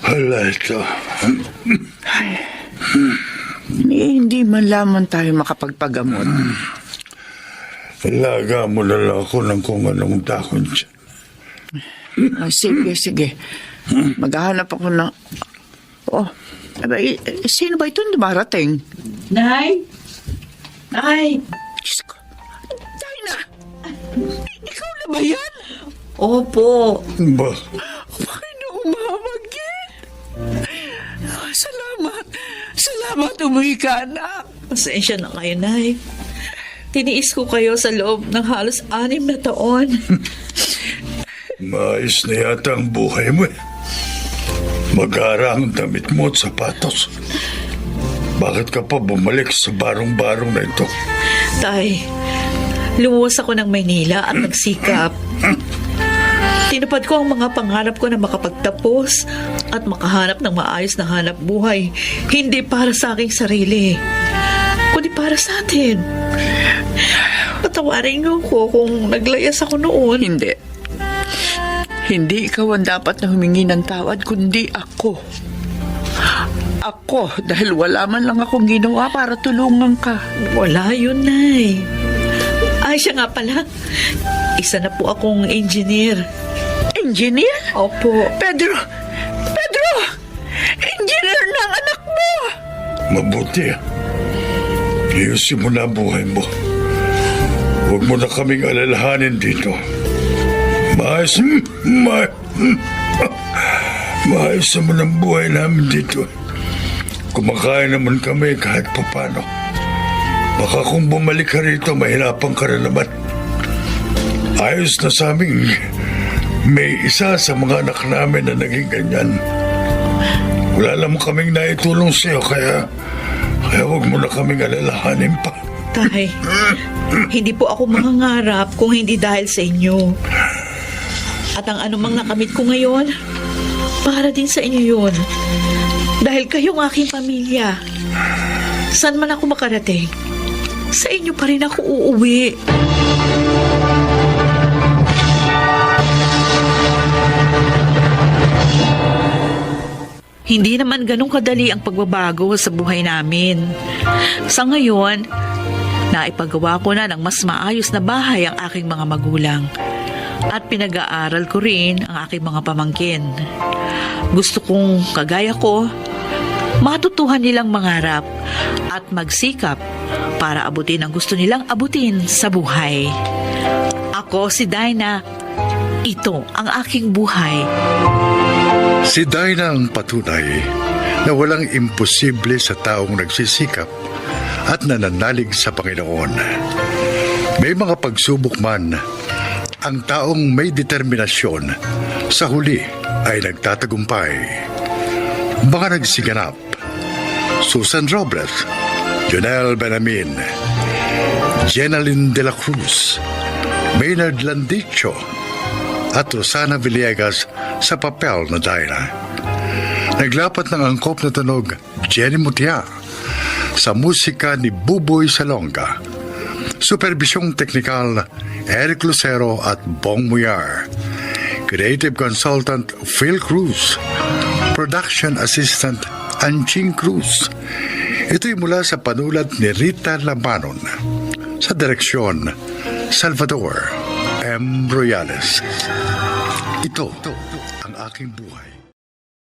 Hala ito. Hindi man lamang tayo makapagpagamot. Laga mo na lang ako ng kung anong dahon siya. Sige. Maghahanap ako ng... Oh, sino ba ito dumarating? Nay? Nay? Diyos ko. Dinah! Ikaw na ba yan? Opo. Ba? Bakit na umamagin? Salamat umuwi ka, anak. Pasensya na kayo, Nay. Tiniis ko kayo sa loob ng halos 6 na taon. Maayos na yata ang buhay mo eh. Mag-aara ang damit mo at sapatos. Bakit ka pa bumalik sa barong-barong na ito? Tay, lumuwas ako ng Maynila at nagsikap. Tinupad ko ang mga pangarap ko na makapagtapos at makahanap ng maayos na hanap buhay. Hindi para sa aking sarili, kundi para sa atin. Patawarin niyo ko kung naglayas ako noon. Hindi ikaw ang dapat na humingi ng tawad, kundi ako. Ako, dahil wala man lang akong ginawa para tulungan ka. Wala yun, Nay. Ay, siya nga pala. Isa na po akong engineer. Engineer? Opo. Pedro! Engineer na ang anak mo! Mabuti. Ayusin mo na ang buhay mo. Huwag mo na kaming alalahanin dito. Maayos naman ang buhay namin dito. Kumakain naman kami kahit papano. Baka kung bumalik ka rito, mahirapan ka rin naman. Ayos na sa aming may isa sa mga anak namin na naging ganyan. Wala naman kaming naitulong sa'yo, kaya huwag mo na kaming alalahanin pa. Tay, hindi po ako mangangarap kung hindi dahil sa inyo. At ang anumang nakamit ko ngayon, para din sa inyo yun. Dahil kayong aking pamilya. Saan man ako makarating, sa inyo pa rin ako uuwi. Hindi naman ganun kadali ang pagbabago sa buhay namin. Sa ngayon, naipagawa ko na ng mas maayos na bahay ang aking mga magulang. At pinag-aaral ko rin ang aking mga pamangkin. Gusto kong, kagaya ko, matutuhan nilang mangarap at magsikap para abutin ang gusto nilang abutin sa buhay. Ako si Dinah. Ito ang aking buhay. Si Dinah ang patunay na walang imposible sa taong nagsisikap at nananalig sa Panginoon. May mga pagsubok man, ang taong may determinasyon sa huli ay nagtatagumpay. Mga nagsiganap: Susan Robles, Jonel Benamin, Jenaline de la Cruz, Maynard Landicho, at Rosana Villegas sa papel na Dinah. Naglapat ng angkop na tunog Jenny Mutia sa musika ni Buboy Salonga. Supervisyong teknikal Eric Lucero at Bong Muyar. Creative Consultant Phil Cruz. Production Assistant Anching Cruz. Ito'y mula sa panulat ni Rita Labanon. Sa direksyon Salvador M. Royales. Ito ang aking buhay.